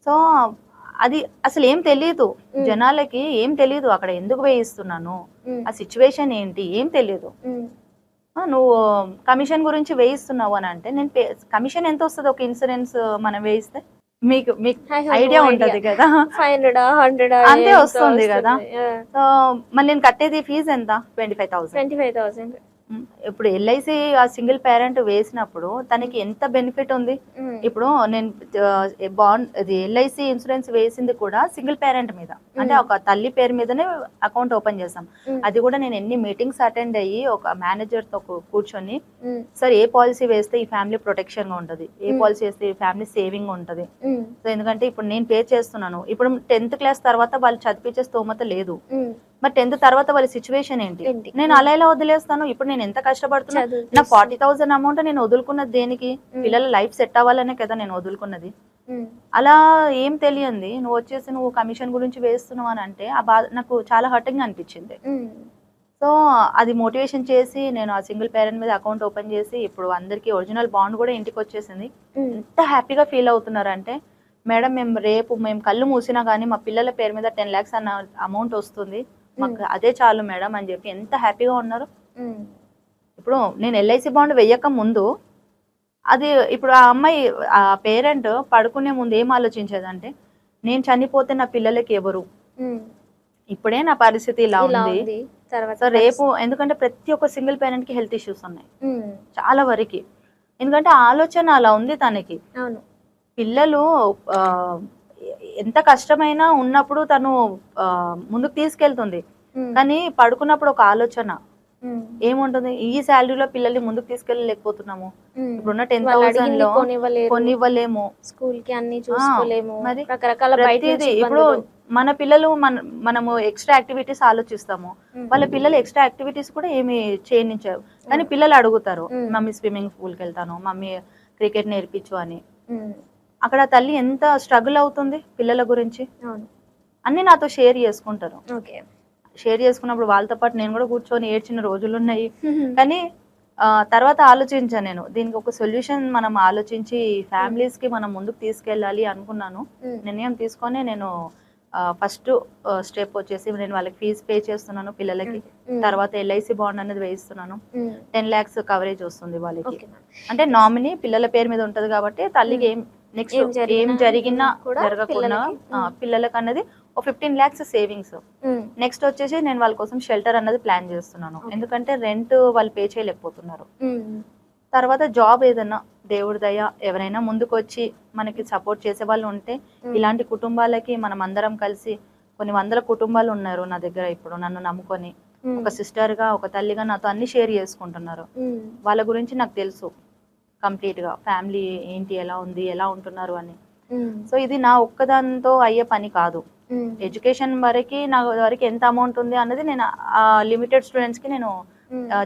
సో అది అసలు ఏం తెలియదు జనాలకి, ఏం తెలియదు అక్కడ ఎందుకు వేయిస్తున్నాను, ఆ సిచ్యువేషన్ ఏంటి ఏం తెలియదు. నువ్వు కమిషన్ గురించి వేయిస్తున్నావు అని అంటే, నేను కమిషన్ ఎంత వస్తుంది ఒక ఇన్సూరెన్స్ మనం వేయిస్తే, మీకు ఐడియా ఉంటది కదా, 500 100 అంతే వస్తుంది కదా. సో మళ్ళీ నేను కట్టేది ఫీజు ఎంత, 25,000. ఇప్పుడు ఎల్ఐసి ఆ సింగిల్ పేరెంట్ వేసినప్పుడు తనకి ఎంత బెనిఫిట్ ఉంది. ఇప్పుడు నేను బాండ్ అది ఎల్ఐసి ఇన్సూరెన్స్ వేసింది కూడా సింగిల్ పేరెంట్ మీద, అంటే ఒక తల్లి పేరు మీదనే అకౌంట్ ఓపెన్ చేసాం. అది కూడా నేను ఎన్ని మీటింగ్స్ అటెండ్ అయ్యి ఒక మేనేజర్ తో కూర్చొని, సార్ ఏ పాలసీ వేస్తే ఈ ఫ్యామిలీ ప్రొటెక్షన్ గా ఉంటది, ఏ పాలసీ వేస్తే ఈ ఫ్యామిలీ సేవింగ్ ఉంటది. సో ఎందుకంటే ఇప్పుడు నేను పే చేస్తున్నాను, ఇప్పుడు 10th క్లాస్ తర్వాత వాళ్ళు చదివించే స్తోమత లేదు, మరి 10th తర్వాత వాళ్ళ సిచ్యువేషన్ ఏంటి, నేను అలా ఎలా వదిలేస్తాను. ఇప్పుడు నేను ఎంత కష్టపడుతున్నా, నా 40,000 అమౌంట్ నేను వదులుకున్నది దేనికి, పిల్లల లైఫ్ సెట్ అవ్వాలనే కదా నేను వదులుకున్నది. అలా ఏం తెలియంది నువ్వు వచ్చేసి నువ్వు కమిషన్ గురించి వేస్తున్నావు అని అంటే ఆ బాధ నాకు చాలా హర్టింగ్ అనిపించింది. సో అది మోటివేషన్ చేసి నేను ఆ సింగిల్ పేరెంట్ మీద అకౌంట్ ఓపెన్ చేసి ఇప్పుడు అందరికి ఒరిజినల్ బాండ్ కూడా ఇంటికి వచ్చేసింది. ఎంత హ్యాపీగా ఫీల్ అవుతున్నారంటే, మేడం మేము కళ్ళు మూసినా కానీ మా పిల్లల పేరు మీద 10 lakhs అన్న అమౌంట్ వస్తుంది, మాకు అదే చాలు మేడం అని చెప్పి ఎంత హ్యాపీగా ఉన్నారు. ఇప్పుడు నేను ఎల్ఐసి బాండ్ వెయ్యక ముందు అది, ఇప్పుడు ఆ అమ్మాయి ఆ పేరెంట్ పడుకునే ముందు ఏం ఆలోచించేదంటే, నేను చనిపోతే నా పిల్లలకి ఎవరు, ఇప్పుడే నా పరిస్థితి ఇలా ఉంది, సో రేపు, ఎందుకంటే ప్రతి ఒక్క సింగిల్ పేరెంట్ కి హెల్త్ ఇష్యూస్ ఉన్నాయి చాలా వరకు, ఎందుకంటే ఆలోచన అలా ఉంది తనకి. పిల్లలు ఎంత కష్టమైనా ఉన్నప్పుడు తను ముందుకు తీసుకెళ్తుంది, కానీ పడుకున్నప్పుడు ఒక ఆలోచన ఏముంటుంది, ఈ శాలరీలో పిల్లల్ని ముందుకు తీసుకెళ్ళలేకపోతున్నాము, ఇప్పుడున్న 10,000 లో కొనివ్వలేము, స్కూల్ కి అన్ని చూసుకోలేము, మరి ప్రతిదీ. ఇప్పుడు మన పిల్లలు మనము ఎక్స్ట్రా యాక్టివిటీస్ ఆలోచిస్తాము, వాళ్ళ పిల్లలు ఎక్స్ట్రా యాక్టివిటీస్ కూడా ఏమి చేయనించారు, కానీ పిల్లలు అడుగుతారు, మమ్మీ స్విమ్మింగ్ పూల్కి వెళ్తాను, మమ్మీ క్రికెట్ నేర్పించు అని. అక్కడ తల్లి ఎంత స్ట్రగుల్ అవుతుంది పిల్లల గురించి, అన్ని నాతో షేర్ చేసుకుంటారు. షేర్ చేసుకున్నప్పుడు వాళ్ళతో పాటు నేను కూడా కూర్చొని ఏడ్చిన రోజులు ఉన్నాయి. కానీ తర్వాత ఆలోచించాను, నేను దీనికి ఒక సొల్యూషన్ మనం ఆలోచించి ఫ్యామిలీస్ కి మనం ముందుకు తీసుకెళ్ళాలి అనుకున్నాను. నిర్ణయం తీసుకొని నేను ఫస్ట్ స్టెప్ వచ్చేసి నేను వాళ్ళకి ఫీజు పే చేస్తున్నాను పిల్లలకి, తర్వాత ఎల్ఐసి బాండ్ అనేది వేయిస్తున్నాను. 10 lakhs కవరేజ్ వస్తుంది వాళ్ళకి, అంటే నామినీ పిల్లల పేరు మీద ఉంటది కాబట్టి తల్లికి నెక్స్ట్ ఏం జరిగినా జరగకుండా పిల్లలకి అన్నది ఓ 15 lakhs సేవింగ్స్. నెక్స్ట్ వచ్చేసి నేను వాళ్ళ కోసం షెల్టర్ అన్నది ప్లాన్ చేస్తున్నాను, ఎందుకంటే రెంట్ వాళ్ళు పే చేయలేకపోతున్నారు. తర్వాత జాబ్ ఏదైనా దేవుడి దయ ఎవరైనా ముందుకు వచ్చి మనకి సపోర్ట్ చేసే వాళ్ళు ఉంటే, ఇలాంటి కుటుంబాలకి మనం అందరం కలిసి, కొన్ని వందల కుటుంబాలు ఉన్నారు నా దగ్గర ఇప్పుడు నన్ను నమ్ముకొని, ఒక సిస్టర్ గా ఒక తల్లిగా నాతో అన్ని షేర్ చేసుకుంటున్నారు. వాళ్ళ గురించి నాకు తెలుసు కంప్లీట్ గా, ఫ్యామిలీ ఏంటి, ఎలా ఉంది, ఎలా ఉంటున్నారు అని. సో ఇది నా ఒక్కదాంతో అయ్యే పని కాదు. ఎడ్యుకేషన్ వరకు నా వరకు ఎంత అమౌంట్ ఉంది అన్నది నేను లిమిటెడ్ స్టూడెంట్స్ కి నేను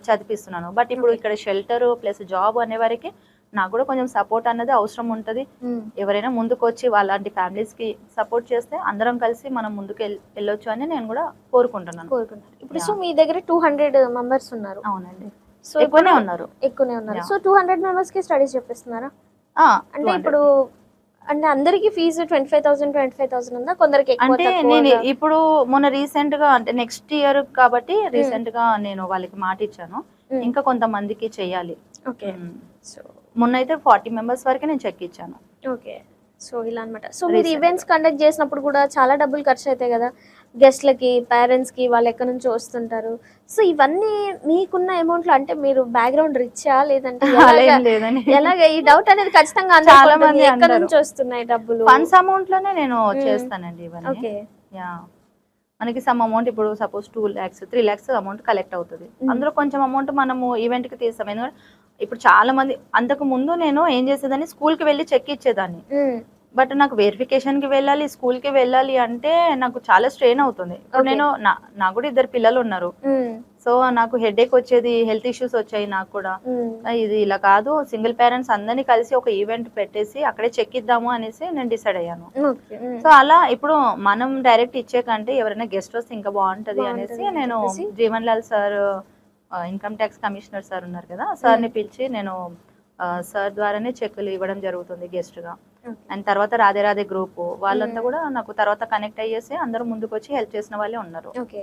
చదివిస్తున్నాను. బట్ ఇప్పుడు ఇక్కడ షెల్టర్ ప్లస్ జాబ్ అనే వరకు నాకు కూడా కొంచెం సపోర్ట్ అన్నది అవసరం ఉంటది. ఎవరైనా ముందుకు వచ్చి వాళ్ళంటి ఫ్యామిలీస్ కి సపోర్ట్ చేస్తే అందరం కలిసి మనం ముందుకు వెళ్ళొచ్చు అని నేను కూడా కోరుకుంటున్నాను. ఇప్పుడు సో మీ దగ్గర 200 మెంబర్స్ ఉన్నారు? అవునండి, సో ఎక్కువనే ఉన్నారు. సో 200 మెంబర్స్ కి స్టడీస్ చెప్పిస్తున్నారా? అంటే ఇప్పుడు అంటే అందరికి ఫీజు 25,000 ఉందా? కొందరికి అంటే నేను ఇప్పుడు మొన్న రీసెంట్ గా, అంటే నెక్స్ట్ ఇయర్ కాబట్టి రీసెంట్ గా నేను వాళ్ళకి మాట ఇచ్చాను, ఇంకా కొంతమందికి చెయ్యాలి. మొన్న అయితే 40 మెంబర్స్ వరకు నేను చెక్ ఇచ్చాను. ఓకే, సో ఇలా అనమాట. సో మీరు ఈవెంట్స్ కండక్ట్ చేసినప్పుడు కూడా చాలా డబ్బులు ఖర్చు అవుతాయి కదా, గెస్ట్లకి, పేరెంట్స్ కి, వాళ్ళు ఎక్కడి నుంచి వస్తుంటారు. సో ఇవన్నీ మీకున్న అమౌంట్ లో, అంటే మీరు బ్యాక్గ్రౌండ్ రిచ్చా లేదంటే ఎలాగ? ఈ డౌట్ అనేది ఖచ్చితంగా చాలా మంది, ఎక్కడి నుంచి వస్తున్నాయి డబ్బులు? ఫండ్స్ అమౌంట్ లోనే నేను చేస్తానండి ఇవన్నీ. మనకి సమ్ అమౌంట్, ఇప్పుడు suppose 2 lakhs 3 lakhs amount collect అవుతుంది, అందులో కొంచెం అమౌంట్ మనము ఈవెంట్ కి తీస్తాం. ఎందుకంటే ఇప్పుడు చాలా మంది, అంతకు ముందు నేను ఏం చేసేదాన్ని, స్కూల్ కి వెళ్ళి చెక్ ఇచ్చేదాన్ని, బట్ నాకు వెరిఫికేషన్ కి వెళ్ళాలి, స్కూల్ కి వెళ్ళాలి అంటే నాకు చాలా స్ట్రెయిన్ అవుతుంది. ఇప్పుడు నేను నాకు కూడా 2 పిల్లలు ఉన్నారు. సో నాకు హెడేక్ వచ్చేది, హెల్త్ ఇష్యూస్ వచ్చాయి నాకు కూడా. ఇది ఇలా కాదు, సింగిల్ పేరెంట్స్ అందరినీ కలిసి ఒక ఈవెంట్ పెట్టేసి అక్కడే చెక్ ఇద్దాము అనేసి నేను డిసైడ్ అయ్యాను. సో అలా ఇప్పుడు మనం డైరెక్ట్ ఇచ్చే కంటే ఎవరైనా గెస్ట్ వస్తే ఇంకా బాగుంటది అనేసి నేను Jeevan Lal sir, income tax commissioner sir ఉన్నారు కదా, సార్ని పిలిచి నేను సార్ ద్వారానే చెక్కులు ఇవ్వడం జరుగుతుంది గెస్ట్ గా. అండ్ తర్వాత రాధే రాధే గ్రూప్ వాళ్ళంతా కూడా నాకు తర్వాత కనెక్ట్ అయ్యేసి అందరూ ముందుకు వచ్చి హెల్ప్ చేసిన వాళ్ళే ఉన్నారు. ఓకే.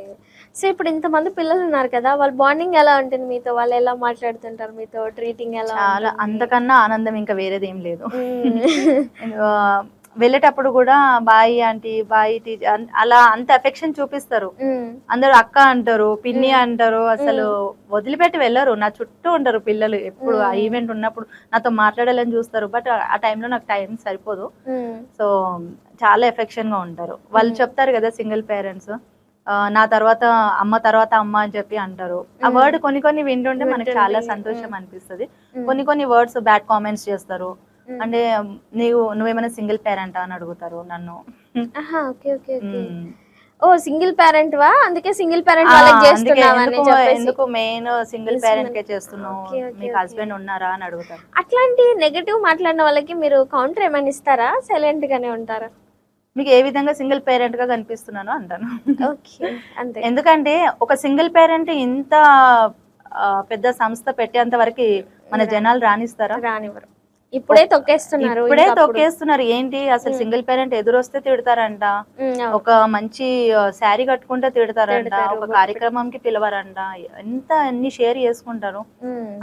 సో ఇప్పుడు ఇంతమంది పిల్లలు ఉన్నారు కదా, వాళ్ళ బాండింగ్ ఎలా ఉంటుంది మీతో? వాళ్ళు ఎలా మాట్లాడుతుంటారు మీతో? ట్రీటింగ్ ఎలా? చాలా అంతకన్నా ఆనందం ఇంకా వేరేది ఏం లేదు. వెళ్ళేటప్పుడు కూడా బాయ్ ఆంటీ, బాయ్ టీచర్ అలా అంత ఎఫెక్షన్ చూపిస్తారు. అందరూ అక్క అంటారు, పిన్ని అంటారు, అసలు వదిలిపెట్టి వెళ్ళరు. నా చుట్టూ ఉంటారు పిల్లలు. ఎప్పుడు ఆ ఈవెంట్ ఉన్నప్పుడు నాతో మాట్లాడాలని చూస్తారు. బట్ ఆ టైంలో నాకు టైం సరిపోదు. సో చాలా ఎఫెక్షన్ గా ఉంటారు. వాళ్ళు చెప్తారు కదా సింగిల్ పేరెంట్స్, నా తర్వాత అమ్మ అని చెప్పి అంటారు. ఆ వర్డ్ కొన్ని వింటుంటే మనకి చాలా సంతోషం అనిపిస్తుంది. కొన్ని వర్డ్స్ బ్యాడ్ కామెంట్స్ చేస్తారు. అంటే నువ్వేమైనా సింగిల్ పేరెంట్ అని అడుగుతారు నన్ను. ఓ సింగిల్ పేరెంట్ వా, అందుకే సింగిల్ పేరెంట్ వాళ్ళకి చేస్తున్నావా అని చెప్పేసి. ఎందుకు మెయిన్ సింగిల్ పేరెంట్ కే చేస్తున్నావు, మీకు హస్బెండ్ ఉన్నారా అని అడుగుతారు. అట్లాంటి నెగటివ్ మాట్లాడిన వాళ్ళకి మీరు కౌంటర్ ఏమైనా ఇస్తారా, సైలెంట్ గానే ఉంటారా? మీకు ఏ విధంగా సింగిల్ పేరెంట్ గా కనిపిస్తున్నాను అంటాను. అంతే. ఎందుకంటే ఒక సింగిల్ పేరెంట్ ఇంత పెద్ద సంస్థ పెట్టేంత వరకు మన జనాలు రానిస్తారా? రానివ్వరు. ఇప్పుడే తొక్కేస్తున్నారు. ఏంటి అసలు సింగిల్ పేరెంట్ ఎదురొస్తే తిడతారంట, ఒక మంచి శారీ కట్టుకుంటే తిడతారంట, ఒక కార్యక్రమంకి పిలవరంట. ఎంత అన్ని షేర్ చేసుకుంటారు.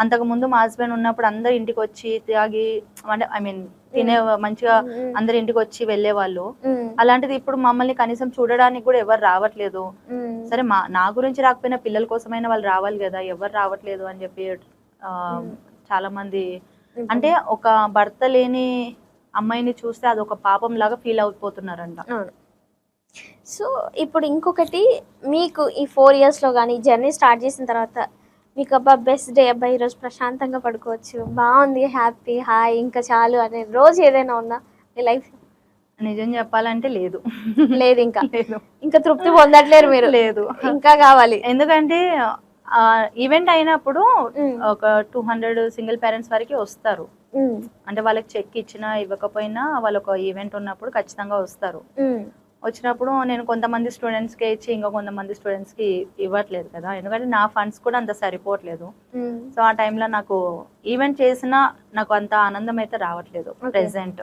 అంతకు ముందు మా హస్బెండ్ ఉన్నప్పుడు అందరు ఇంటికి వచ్చి తాగి, అంటే ఐ మీన్ తినే మంచిగా అందరి ఇంటికి వచ్చి వెళ్లే వాళ్ళు. అలాంటిది ఇప్పుడు మమ్మల్ని కనీసం చూడడానికి కూడా ఎవరు రావట్లేదు. సరే నా గురించి రాకపోయినా పిల్లల కోసమైనా వాళ్ళు రావాలి కదా, ఎవరు రావట్లేదు అని చెప్పి చాలా మంది, అంటే ఒక భర్త లేని అమ్మాయిని చూస్తే అది ఒక పాపం లాగా ఫీల్ అయిపోతున్నారంట. సో ఇప్పుడు ఇంకొకటి, మీకు ఈ 4 years లో కానీ జర్నీ స్టార్ట్ చేసిన తర్వాత మీకు అబ్బా బెస్ట్ డే, అబ్బా ఈరోజు ప్రశాంతంగా పడుకోవచ్చు, బాగుంది, హ్యాపీ, హాయ్, ఇంకా చాలు అనే రోజు ఏదైనా ఉందా మీ లైఫ్? నిజం చెప్పాలంటే లేదు. ఇంకా తృప్తి పొందట్లేరు మీరు? లేదు, ఇంకా కావాలి. ఎందుకంటే ఈవెంట్ అయినప్పుడు ఒక 200 సింగిల్ పేరెంట్స్ వరకు వస్తారు. అంటే వాళ్ళకి చెక్ ఇచ్చినా ఇవ్వకపోయినా వాళ్ళు ఒక ఈవెంట్ ఉన్నప్పుడు ఖచ్చితంగా వస్తారు. వచ్చినప్పుడు నేను కొంతమంది స్టూడెంట్స్ కి ఇచ్చి ఇంకా కొంతమంది స్టూడెంట్స్ కి ఇవ్వట్లేదు కదా, ఎందుకంటే నా ఫండ్స్ కూడా అంత సరిపోవట్లేదు. సో ఆ టైంలో నాకు ఈవెంట్ చేసినా నాకు అంత ఆనందం అయితే రావట్లేదు ప్రెసెంట్.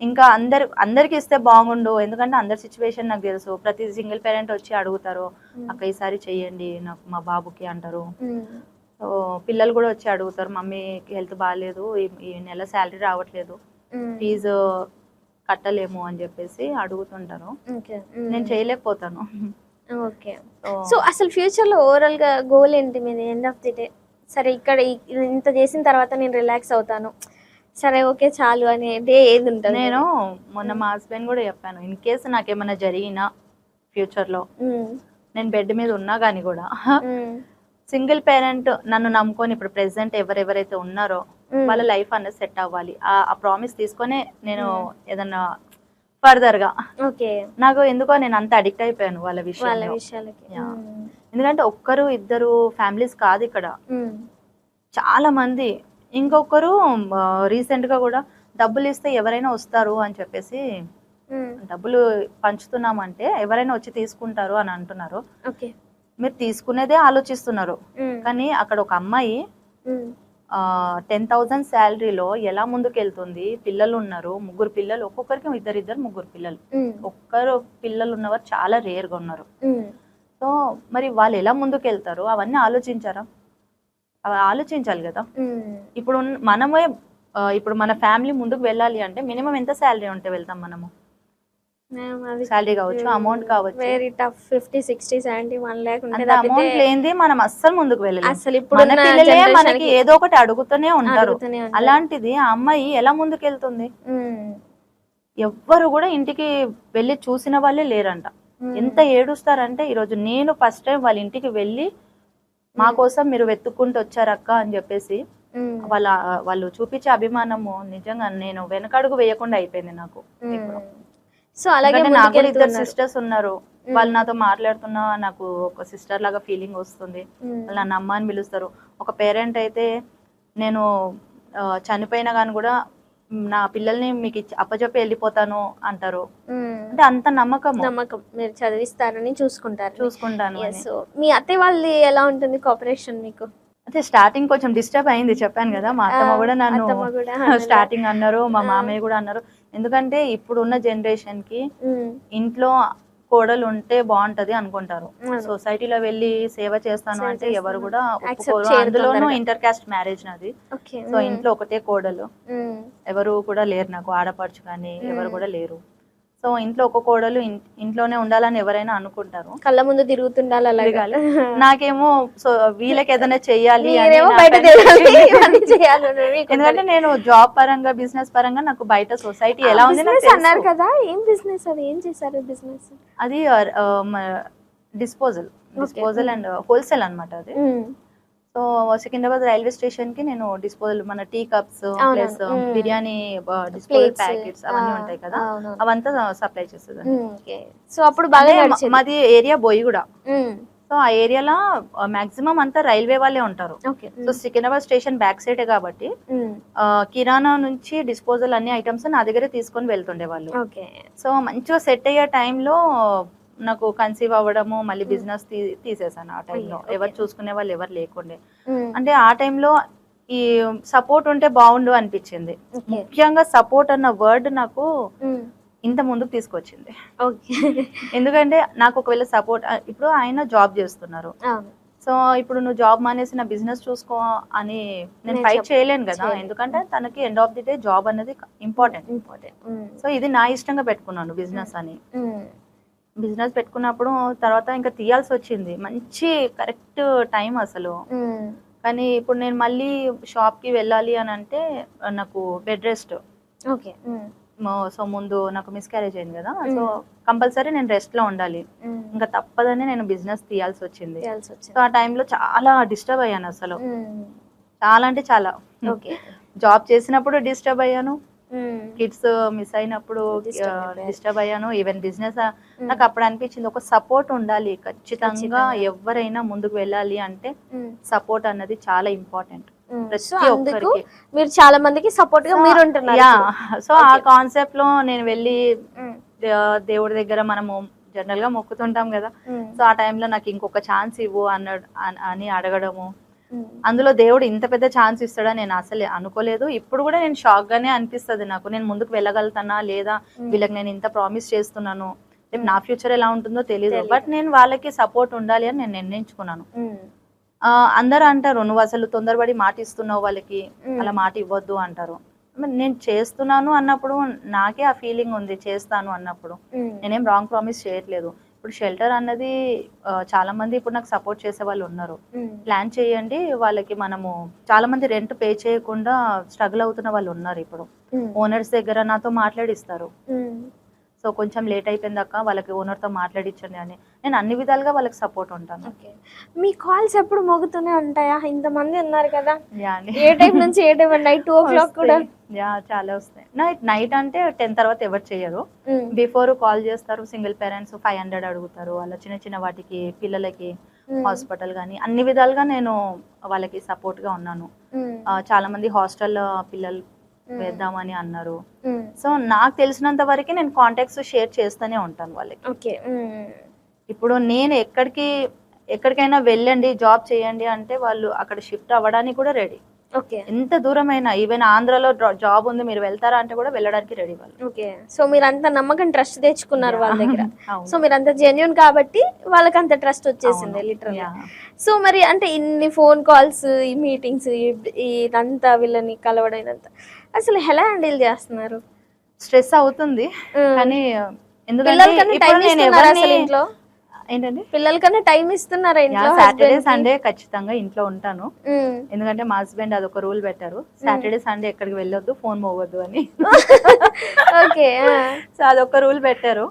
ఇంకా అందరికి ఇస్తే బాగుండు, ఎందుకంటే అందరి సిచ్యువేషన్ నాకు తెలుసు. ప్రతి సింగిల్ పేరెంట్ వచ్చి అడుగుతారు, అక్క ఈసారి చెయ్యండి నాకు మా బాబుకి అంటారు. సో పిల్లలు కూడా వచ్చి అడుగుతారు, మమ్మీకి హెల్త్ బాగాలేదు, ఈ నెల శాలరీ రావట్లేదు, ఫీజు కట్టలేము అని చెప్పేసి అడుగుతుంటారు. నేను చేయలేకపోతాను. ఓకే. సో అసలు ఫ్యూచర్ లో ఓవరాల్ గా గోల్ ఏంటి మీది? ఎండ్ ఆఫ్ ది డే సరే ఇక్కడ ఇంత చేసిన తర్వాత నేను రిలాక్స్ అవుతాను, సరే ఓకే చాలు అనే డే ఏది ఉంటుంది? నేను మొన్న మా హస్బెండ్ కూడా చెప్పాను, ఇన్ కేసు నాకేమన్నా జరిగినా ఫ్యూచర్ లో నేను బెడ్ మీద ఉన్నా కానీ కూడా సింగిల్ పేరెంట్ నన్ను నమ్ముకొని ఇప్పుడు ప్రెసెంట్ ఎవరెవరైతే ఉన్నారో వాళ్ళ లైఫ్ అనేది సెట్ అవ్వాలి. ఆ ప్రామిస్ తీసుకొని నేను ఏదన్నా ఫర్దర్ గా, నాకు ఎందుకో నేను అంత అడిక్ట్ అయిపోయాను వాళ్ళ విషయాలకి. ఎందుకంటే ఒక్కరు ఇద్దరు ఫ్యామిలీస్ కాదు ఇక్కడ, చాలా మంది. ఇంకొకరు రీసెంట్ గా కూడా డబ్బులు ఇస్తే ఎవరైనా వస్తారు అని చెప్పేసి డబ్బులు పంచుతున్నామంటే ఎవరైనా వచ్చి తీసుకుంటారు అని అంటున్నారు. మీరు తీసుకునేదే ఆలోచిస్తున్నారు, కానీ అక్కడ ఒక అమ్మాయి 10,000 శాలరీలో ఎలా ముందుకు వెళ్తుంది? పిల్లలు ఉన్నారు, 3 పిల్లలు, ఒక్కొక్కరికి ఇద్దరు 3 పిల్లలు. ఒక్కరు పిల్లలు ఉన్నవారు చాలా రేర్ గా ఉన్నారు. సో మరి వాళ్ళు ఎలా ముందుకు వెళ్తారు అవన్నీ ఆలోచించారా? ఆలోచించాలి కదా. ఇప్పుడు మనమే ఇప్పుడు మన ఫ్యామిలీ ముందుకు వెళ్ళాలి అంటే మినిమం ఎంత శాలరీ ఉంటే వెళ్తాం మనము? శాలరీ కావచ్చు, అమౌంట్ కావచ్చు, వెరీ టఫ్ 50, 60, 70, 1 lakh అంత అమౌంట్ లేనిది మనం అస్సలు ముందుకు వెళ్ళాలి. మన పిల్లలే మనకి ఏదో ఒకటి అడుగుతూనే ఉంటారు. అలాంటిది ఆ అమ్మాయి ఎలా ముందుకు వెళ్తుంది? ఎవ్వరు కూడా ఇంటికి వెళ్ళి చూసిన వాళ్ళే లేరంట. ఎంత ఏడుస్తారంటే, ఈరోజు నేను ఫస్ట్ టైం వాళ్ళ ఇంటికి వెళ్ళి మా కోసం మీరు వెతుక్కుంటూ వచ్చారక్క అని చెప్పేసి వాళ్ళు చూపించే అభిమానము నిజంగా నేను వెనకడుగు వేయకుండా అయిపోయింది నాకు ఇప్పుడు. సో అలాగే నాకు కూడా ఇద్దరు సిస్టర్స్ ఉన్నారు, వాళ్ళు నాతో మాట్లాడుతున్నా నాకు ఒక సిస్టర్ లాగా ఫీలింగ్ వస్తుంది. వాళ్ళు నన్ను అమ్మ అని పిలుస్తారు. ఒక పేరెంట్ అయితే నేను చనిపోయినా కానీ కూడా నా పిల్లల్ని మీకు అప్పచెప్పి వెళ్ళిపోతాను అంటారు. అంటే అంత నమ్మకం మీరు చదివిస్తారని చూసుకుంటాను. సో మీ అత్తయ్య వాళ్ళు ఎలా ఉంటుంది కోఆపరేషన్ మీకు? అంటే స్టార్టింగ్ కొంచెం డిస్టర్బ్ అయింది, చెప్పాను కదా. మా అత్తమ్మ కూడా నన్ను స్టార్టింగ్ అన్నారు, మా మామయ్య కూడా అన్నారు. ఎందుకంటే ఇప్పుడున్న జనరేషన్ కి ఇంట్లో కోడలు ఉంటే బాగుంటది అనుకుంటారు. సొసైటీలో వెళ్ళి సేవ చేస్తాను అంటే ఎవరు కూడా ఒప్పుకోరు. అందులోనూ ఇంటర్ కాస్ట్ మ్యారేజ్ నాది. సో ఇంట్లో ఒకటే కోడలు, ఎవరు కూడా లేరు నాకు, ఆడపడుచు కానీ ఎవరు కూడా లేరు. సో ఇంట్లో ఒక కోడలు ఇంట్లోనే ఉండాలని ఎవరైనా అనుకుంటారు, కళ్ళ ముందు తిరుగుతుండాలి అలాగే. నాకేమో సో వీళ్ళకి ఏదైనా చెయ్యాలి, ఎందుకంటే నేను జాబ్ పరంగా బిజినెస్ పరంగా నాకు బయట సొసైటీ ఎలా ఉంది అన్నారు కదా. ఏం బిజినెస్ అది? ఏం చేశారు బిజినెస్? అది డిస్పోజల్ అండ్ హోల్సేల్ అన్నమాట అది. సో సికింద్రాబాద్ రైల్వే స్టేషన్ కి నేను డిస్పోజల్, మన tea cups plus biryani disposal packets అవన్నీ ఉంటాయి కదా, అవంతా సప్లై చేస్తుంది. సో అప్పుడు బాగా మాది ఏరియా బోయిగూడ. సో ఆ ఏరియాలో మాక్సిమం అంతా రైల్వే వాళ్ళే ఉంటారు. So Secunderabad station back side కాబట్టి కిరాణా నుంచి డిస్పోజల్ అన్ని ఐటమ్స్ నా దగ్గరే తీసుకొని వెళ్తుండే వాళ్ళు. సో మంచిగా సెట్ అయ్యే టైంలో నాకు కన్సీవ్ అవ్వడము, మళ్ళీ బిజినెస్ తీసేసాను. ఆ టైంలో ఎవరు చూసుకునే వాళ్ళు ఎవరు లేకుండే. అంటే ఆ టైంలో ఈ సపోర్ట్ ఉంటే బాగుండు అనిపించింది. ముఖ్యంగా సపోర్ట్ అన్న వర్డ్ నాకు ఇంత ముందుకు తీసుకొచ్చింది. ఎందుకంటే నాకు ఒకవేళ సపోర్ట్, ఇప్పుడు ఆయన జాబ్ చేస్తున్నారు, సో ఇప్పుడు నువ్వు జాబ్ మానేసి నా బిజినెస్ చూసుకో అని నేను ఫైట్ చేయలేను కదా. ఎందుకంటే తనకి end of the day job అనేది ఇంపార్టెంట్. సో ఇది నా ఇష్టంగా పెట్టుకున్నాను బిజినెస్ అని. బిజినెస్ పెట్టుకున్నప్పుడు తర్వాత ఇంకా తీయాల్సి వచ్చింది, మంచి కరెక్ట్ టైం అసలు. కానీ ఇప్పుడు నేను మళ్ళీ షాప్ కి వెళ్ళాలి అని అంటే నాకు బెడ్ రెస్ట్. సో ముందు నాకు మిస్క్యారేజ్ అయింది కదా, సో కంపల్సరీ నేను రెస్ట్ లో ఉండాలి. ఇంకా తప్పదని నేను బిజినెస్ తీయాల్సి వచ్చింది. సో ఆ టైంలో చాలా డిస్టర్బ్ అయ్యాను అసలు, చాలా అంటే చాలా. జాబ్ చేసినప్పుడు డిస్టర్బ్ అయ్యాను, కిడ్స్ మిస్ అయినప్పుడు డిస్టర్బ్ అయ్యాను, ఈవెన్ బిజినెస్. నాకు అప్పుడు అనిపించింది ఒక సపోర్ట్ ఉండాలి ఖచ్చితంగా. ఎవరైనా ముందుకు వెళ్ళాలి అంటే సపోర్ట్ అన్నది చాలా ఇంపార్టెంట్ ప్రతి ఒక్కరికి. మీరు చాలా మందికి సపోర్ట్ గా మీరు ఉంటున్నారు. సో ఆ కాన్సెప్ట్ లో నేను వెళ్ళి దేవుడి దగ్గర మనము జనరల్ గా మొక్కుతుంటాం కదా, సో ఆ టైంలో నాకు ఇంకొక ఛాన్స్ ఇవ్వు అని అడగడము. అందులో దేవుడు ఇంత పెద్ద ఛాన్స్ ఇస్తాడా నేను అసలు అనుకోలేదు. ఇప్పుడు కూడా నేను షాక్ గానే అనిపిస్తుంది నాకు, నేను ముందుకు వెళ్ళగలుగుతానా లేదా, వీళ్ళకి నేను ఇంత ప్రామిస్ చేస్తున్నాను, రేపు నా ఫ్యూచర్ ఎలా ఉంటుందో తెలియదు, బట్ నేను వాళ్ళకి సపోర్ట్ ఉండాలి అని నేను నిర్ణయించుకున్నాను. అందరూ అంటారు నువ్వు అసలు తొందరపడి మాట ఇస్తున్నావు వాళ్ళకి, అలా మాట ఇవ్వద్దు అంటారు. నేను చేస్తున్నాను అన్నప్పుడు నాకే ఆ ఫీలింగ్ ఉంది, చేస్తాను అన్నప్పుడు నేనేం రాంగ్ ప్రామిస్ చేయట్లేదు. ఇప్పుడు షెల్టర్ అన్నది చాలా మంది ఇప్పుడు నాకు సపోర్ట్ చేసే వాళ్ళు ఉన్నారు. ప్లాన్ చేయండి, వాళ్ళకి మనము చాలా మంది రెంట్ పే చేయకుండా స్ట్రగుల్ అవుతున్న వాళ్ళు ఉన్నారు. ఇప్పుడు ఓనర్స్ దగ్గర నాతో మాట్లాడిస్తారు. సో కొంచెం లేట్ అయిపోయిందాక వాళ్ళకి ఓనర్తో మాట్లాడించండి అని నేను అన్ని విధాలుగా వాళ్ళకి సపోర్ట్ ఉంటాను. మీ కాల్స్ ఎప్పుడు మోగుతూనే ఉంటాయా? ఇంతమంది ఉన్నారు కదా, ఏ టైం నుంచి ఏ టైం? నైట్ 2 o'clock కూడా చాలా వస్తాయి. నైట్ అంటే 10 తర్వాత ఎవరు చేయరు, బిఫోర్ కాల్ చేస్తారు. సింగిల్ పేరెంట్స్ 500 అడుగుతారు, అలా చిన్న చిన్న వాటికి పిల్లలకి హాస్పిటల్ కానీ అన్ని విధాలుగా నేను వాళ్ళకి సపోర్ట్ గా ఉన్నాను. చాలా మంది హాస్టల్ పిల్లలు వేద్దామని అన్నారు. సో నాకు తెలిసినంత వరకు నేను కాంటాక్ట్స్ షేర్ చేస్తూనే ఉంటాను వాళ్ళకి. ఇప్పుడు నేను ఎక్కడికైనా వెళ్ళండి జాబ్ చేయండి అంటే వాళ్ళు అక్కడ షిఫ్ట్ అవ్వడానికి కూడా రెడీ. ఎంత దూరమైనా, ఈవెన్ ఆంధ్రాలో జాబ్ ఉంది మీరు వెళ్తారా అంటే కూడా వెళ్ళడానికి రెడీ వాళ్ళు. సో మీరు అంత నమ్మకం ట్రస్ట్ తెచ్చుకున్నారు వాళ్ళ దగ్గర. సో మీరు అంత జెన్యూన్ కాబట్టి వాళ్ళకి అంత ట్రస్ట్ వచ్చేసింది లిటరల్. సో మరి అంటే ఇన్ని ఫోన్ కాల్స్, ఈ మీటింగ్స్, ఇదంతా వీళ్ళని కలవడం అసలు ఎలా హ్యాండిల్ చేస్తున్నారు? స్ట్రెస్ అవుతుంది కానీ ఇంట్లో ఏంటండి పిల్లలకన్నా టైం ఇస్తున్నారా? సాటర్డే సండే ఖచ్చితంగా ఇంట్లో ఉంటాను. ఎందుకంటే మా హస్బెండ్ అదొక రూల్ పెట్టారు, సాటర్డే సండే ఎక్కడికి వెళ్ళొద్దు, ఫోన్ మోగొద్దు అని. సో అదొక రూల్ పెట్టారు.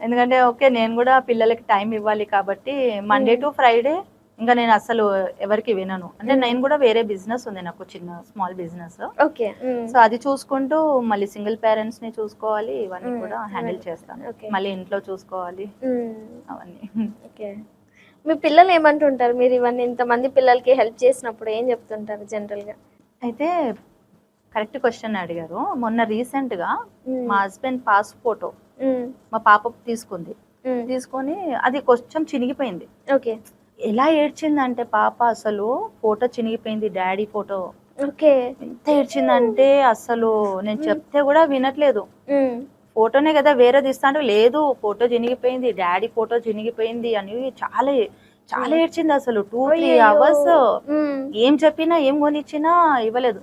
ఎందుకంటే ఓకే నేను కూడా పిల్లలకి టైం ఇవ్వాలి కాబట్టి మండే టు ఫ్రైడే ఇంకా నేను అసలు ఎవరికి వినను. అంటే నేను కూడా వేరే బిజినెస్ ఉంది నాకు, చిన్న స్మాల్ బిజినెస్. ఓకే. సో అది చూసుకుంటూ మళ్ళీ సింగిల్ పేరెంట్స్ ని చూసుకోవాలి, ఇవన్నీ కూడా హ్యాండిల్ చేస్తాను. మళ్ళీ ఇంట్లో చూసుకోవాలి అవన్నీ. ఓకే. మీ పిల్లలు ఏమంటుంటారు మీరు ఇవన్నీ ఇంతమంది పిల్లలకి హెల్ప్ చేసినప్పుడు ఏం చెప్తుంటారు జనరల్ గా? అయితే కరెక్ట్ క్వశ్చన్ అడిగారు. మొన్న రీసెంట్ గా మా హస్బెండ్ పాస్ ఫోటో మా పాప తీసుకొని అది కొంచెం చినిగిపోయింది. ఓకే. ఎలా ఏడ్చిందంటే పాప, అసలు ఫోటో చినిగిపోయింది, డాడీ ఫోటో. ఓకే. ఎంత ఏడ్చిందంటే అసలు నేను చెప్తే కూడా వినట్లేదు. ఫోటోనే కదా వేరే తీస్తా అంటే, లేదు ఫోటో చినిగిపోయింది, డాడీ ఫోటో చినిగిపోయింది అని చాలా చాలా ఏడ్చింది. అసలు 2-3 hours ఏం చెప్పినా ఏం కొనిచ్చినా ఇవ్వలేదు.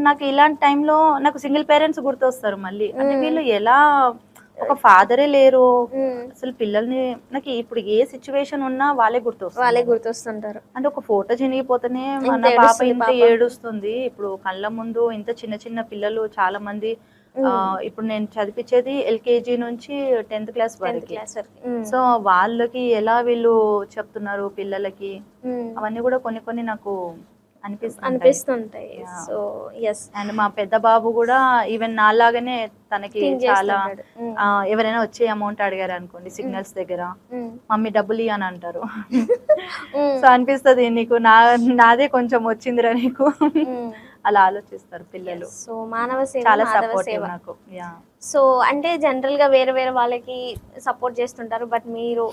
నాకు ఇలాంటి టైంలో నాకు సింగిల్ పేరెంట్స్ గుర్తొస్తారు మళ్ళీ. అంటే వీళ్ళు ఎలా, ఒక ఫాదరే లేరు అసలు, పిల్లల్ని నాకు ఇప్పుడు ఏ సిచ్యువేషన్ ఉన్నా వాళ్ళే గుర్తొస్తుంటారు. అంటే ఒక ఫోటో చినిగిపోతేనే మన పాప ఇంత ఏడుస్తుంది. ఇప్పుడు కళ్ళ ముందు ఇంత చిన్న చిన్న పిల్లలు చాలా మంది, ఇప్పుడు నేను చదివించేది LKG నుంచి 10th క్లాస్ వరకు. సో వాళ్ళకి ఎలా వీళ్ళు చెప్తున్నారు పిల్లలకి, అవన్నీ కూడా కొన్ని కొన్ని నాకు అనిపిస్తుంటాయి. So yes. అండ్ మా పెద్ద బాబు కూడా ఈవెన్ నాలాగానే తనకి చాలా, ఎవరైనా వచ్చే అమౌంట్ అడిగారు అనుకోండి సిగ్నల్స్ దగ్గర, మమ్మీ డబ్బులు ఇయ్యి అని అంటారు. సో అనిపిస్తుంది నీకు నాదే కొంచెం వచ్చిందిరా నీకు, అలా ఆలోచిస్తారు పిల్లలు. సో మానవ సేవ చాలా సపోర్టివ్ నాకు. సో అంటే జనరల్ గా వేరే వేరే వాళ్ళకి సపోర్ట్ చేస్తుంటారు, బట్ మీరు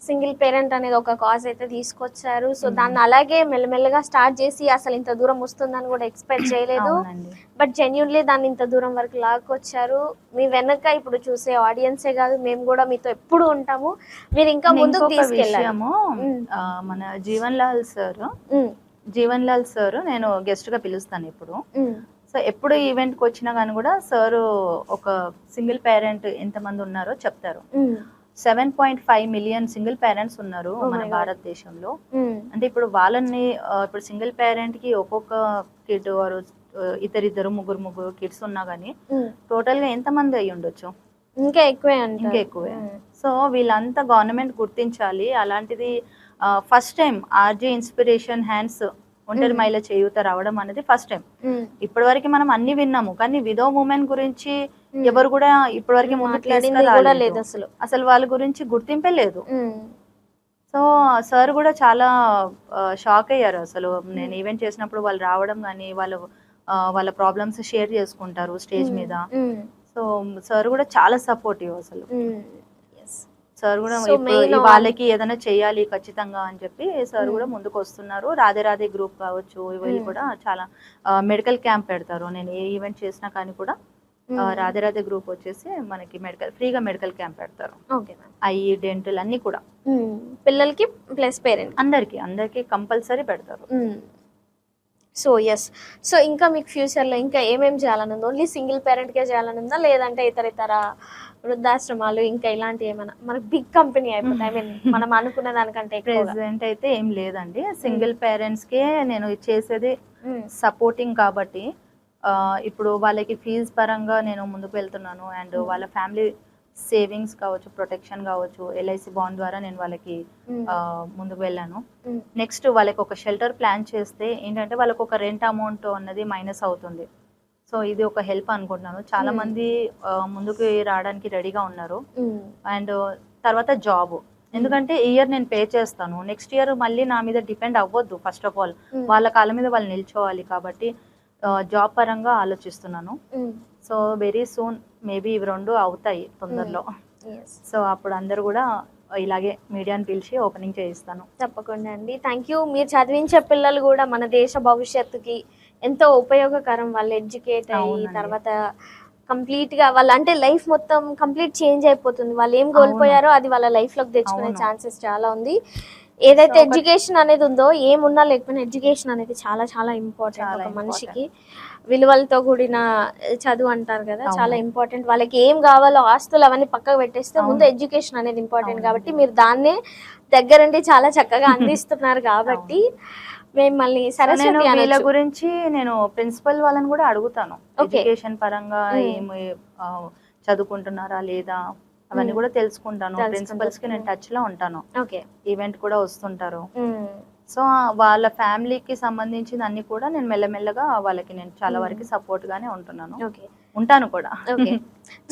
సింగిల్ పేరెంట్ అనేది ఒక కాజ్ అయితే తీసుకొచ్చారు. సో దాన్ని అలాగే మెల్లమెల్లగా స్టార్ట్ చేసి అసలు ఇంత దూరం వస్తుందని కూడా ఎక్స్పెక్ట్ చేయలేదు, బట్ జెన్యున్లీ దాన్ని ఇంత దూరం వరకు లాక్కొచ్చారు. మీ వెనక ఇప్పుడు చూసే ఆడియన్సే కాదు, మేము కూడా మీతో ఎప్పుడు ఉంటాము. మీరు ఇంకా ముందుకు తీసుకెళ్ళాము. మన జీవన్ లాల్ సార్ నేను గెస్ట్ గా పిలుస్తాను ఇప్పుడు. సో ఎప్పుడు ఈవెంట్కి వచ్చినా కానీ కూడా సార్ ఒక సింగిల్ పేరెంట్ ఎంతమంది ఉన్నారో చెప్తారు. 7.5 million సింగిల్ పేరెంట్స్ ఉన్నారు మన భారతదేశంలో. అంటే ఇప్పుడు వాళ్ళని, ఇప్పుడు సింగిల్ పేరెంట్ కి ఒక్కొక్క కిడ్ వారు ఇద్దరు ముగ్గురు కిడ్స్ ఉన్నా కానీ టోటల్ గా ఎంత మంది అయ్యి ఉండొచ్చు? ఇంకా ఎక్కువే. సో వీళ్ళంతా గవర్నమెంట్ గుర్తించాలి. అలాంటిది first time RJ inspiration hands ఒంటరి మహిళ చేయూత రావడం అనేది ఫస్ట్ టైం. ఇప్పటి వరకు మనం అన్ని విన్నాము, కానీ విడో ఉమెన్ గురించి ఎవరు కూడా ఇప్పటి వరకు ముందుకు అసలు వాళ్ళ గురించి గుర్తింపే లేదు. సో సార్ కూడా చాలా షాక్ అయ్యారు. అసలు నేను ఈవెంట్ చేసినప్పుడు వాళ్ళు రావడం కానీ వాళ్ళ ప్రాబ్లమ్స్ షేర్ చేసుకుంటారు స్టేజ్ మీద. సో సార్ కూడా చాలా సపోర్టివ్ అసలు. సార్ కూడా వాళ్ళకి ఏదైనా చేయాలి ఖచ్చితంగా అని చెప్పి సార్ కూడా ముందుకు వస్తున్నారు. రాధే గ్రూప్ కావచ్చు, వీళ్ళు కూడా చాలా మెడికల్ క్యాంప్ పెడతారు. నేను ఏ ఈవెంట్ చేసినా కానీ కూడా రాధే గ్రూప్ వచ్చేసి మనకి ఫ్రీగా మెడికల్ క్యాంప్ పెడతారు. ఐ డెంటల్ అన్ని కూడా పిల్లలకి ప్లస్ పేరెంట్ అందరికి కంపల్సరీ పెడతారు. So yes. సో ఇంకా మీకు ఫ్యూచర్లో ఇంకా ఏమేమి చేయాలని ఉందో? ఓన్లీ సింగిల్ పేరెంట్కే చేయాలని ఉందా, లేదంటే ఇతర వృద్ధాశ్రమాలు ఇంకా ఇలాంటి ఏమైనా మనకు బిగ్ కంపెనీ అయిపోతాయి? ఐ మీన్ మనం అనుకున్న దానికంటే ప్రెసెంట్ అయితే ఏం లేదండి. సింగిల్ పేరెంట్స్ కే నేను చేసేది సపోర్టింగ్ కాబట్టి ఇప్పుడు వాళ్ళకి ఫీజు పరంగా నేను ముందుకు వెళ్తున్నాను. అండ్ వాళ్ళ ఫ్యామిలీ సేవింగ్స్ కావచ్చు, ప్రొటెక్షన్ కావచ్చు, LIC బాండ్ ద్వారా నేను వాళ్ళకి ముందుకు వెళ్ళాను. నెక్స్ట్ వాళ్ళకి ఒక షెల్టర్ ప్లాన్ చేస్తే ఏంటంటే వాళ్ళకి ఒక రెంట్ అమౌంట్ అన్నది మైనస్ అవుతుంది. సో ఇది ఒక హెల్ప్ అనుకుంటున్నాను. చాలా మంది ముందుకు రావడానికి రెడీగా ఉన్నారు. అండ్ తర్వాత జాబ్, ఎందుకంటే ఈ ఇయర్ నేను పే చేస్తాను, నెక్స్ట్ ఇయర్ మళ్ళీ నా మీద డిపెండ్ అవ్వద్దు. ఫస్ట్ ఆఫ్ ఆల్ వాళ్ళ కాళ్ళ మీద వాళ్ళు నిల్చోవాలి కాబట్టి జాబ్ పరంగా ఆలోచిస్తున్నాను. సో వెరీ సూన్ మేబీ ఇవి రెండు అవుతాయి తొందరలో. సో అప్పుడు అందరు కూడా ఇలాగే మీడియాని పిలిచి ఓపెనింగ్ చేయిస్తాను. తప్పకుండా అండి. Thank you. మీరు చదివించే పిల్లలు కూడా మన దేశ భవిష్యత్తుకి ఎంతో ఉపయోగకరం. వాళ్ళు ఎడ్యుకేట్ అయ్యి తర్వాత కంప్లీట్ గా వాళ్ళ అంటే లైఫ్ మొత్తం కంప్లీట్ చేంజ్ అయిపోతుంది. వాళ్ళు ఏం కోల్పోయారో అది వాళ్ళ లైఫ్ లోకి తెచ్చుకునే ఛాన్సెస్ చాలా ఉంది. ఏదైతే ఎడ్యుకేషన్ అనేది ఉందో, ఏమున్నా లేకపోయినా ఎడ్యుకేషన్ అనేది చాలా చాలా ఇంపార్టెంట్. ఒక మనిషికి విలువలతో కూడిన చదువు అంటారు కదా, చాలా ఇంపార్టెంట్. వాళ్ళకి ఏం కావాలో ఆస్తులు అవన్నీ పక్కకు పెట్టేస్తే ముందు ఎడ్యుకేషన్ అనేది ఇంపార్టెంట్. కాబట్టి మీరు దాన్నే దగ్గరుండి చాలా చక్కగా అందిస్తున్నారు. కాబట్టి మిమ్మల్ని సరస్వతి వీళ్ళ గురించి నేను ప్రిన్సిపల్ వాళ్ళని కూడా అడుగుతాను, ఎడ్యుకేషన్ పరంగా ఏమి చదువుకుంటున్నారా లేదా అవన్నీ కూడా తెలుసుకుంటాను. ప్రిన్సిపల్స్ కి నేను టచ్ లో ఉంటాను. ఈవెంట్ కూడా వస్తుంటారు. సో వాళ్ళ ఫ్యామిలీకి సంబంధించిన అన్ని కూడా నేను మెల్లమెల్లగా వాళ్ళకి నేను చాలా వరకు సపోర్ట్ గానే ఉంటున్నాను, ఓకే ఉంటాను కూడా. ఓకే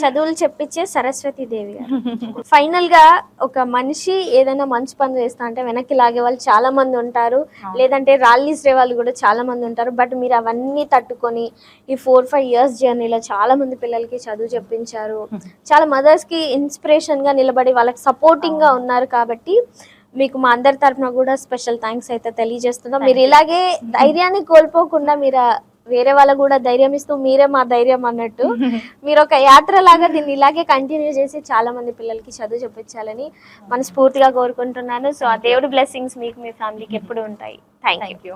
చదువులు చెప్పించే సరస్వతి దేవి గారు. ఫైనల్ గా ఒక మనిషి ఏదైనా మంచి పని చేస్తా అంటే వెనక్కి లాగే వాళ్ళు చాలా మంది ఉంటారు, లేదంటే రాళ్ళీసే వాళ్ళు కూడా చాలా మంది ఉంటారు. బట్ మీరు అవన్నీ తట్టుకొని ఈ 4-5 years జర్నీలో చాలా మంది పిల్లలకి చదువు చెప్పించారు, చాలా మదర్స్ కి ఇన్స్పిరేషన్ గా నిలబడి వాళ్ళకి సపోర్టింగ్ గా ఉన్నారు. కాబట్టి మీకు మా అందరి తరఫున కూడా స్పెషల్ థ్యాంక్స్ అయితే తెలియజేస్తున్నాం. మీరు ఇలాగే ధైర్యాన్ని కోల్పోకుండా మీరు వేరే వాళ్ళకు కూడా ధైర్యం ఇస్తూ మీరే మా ధైర్యం అన్నట్టు మీరు ఒక యాత్ర లాగా దీన్ని ఇలాగే కంటిన్యూ చేసి చాలా మంది పిల్లలకి చదువు చెప్పించాలని మనస్ఫూర్తిగా కోరుకుంటున్నాను. సో ఆ దేవుడి బ్లెస్సింగ్స్ మీకు మీ ఫ్యామిలీకి ఎప్పుడు ఉంటాయి. Thank you.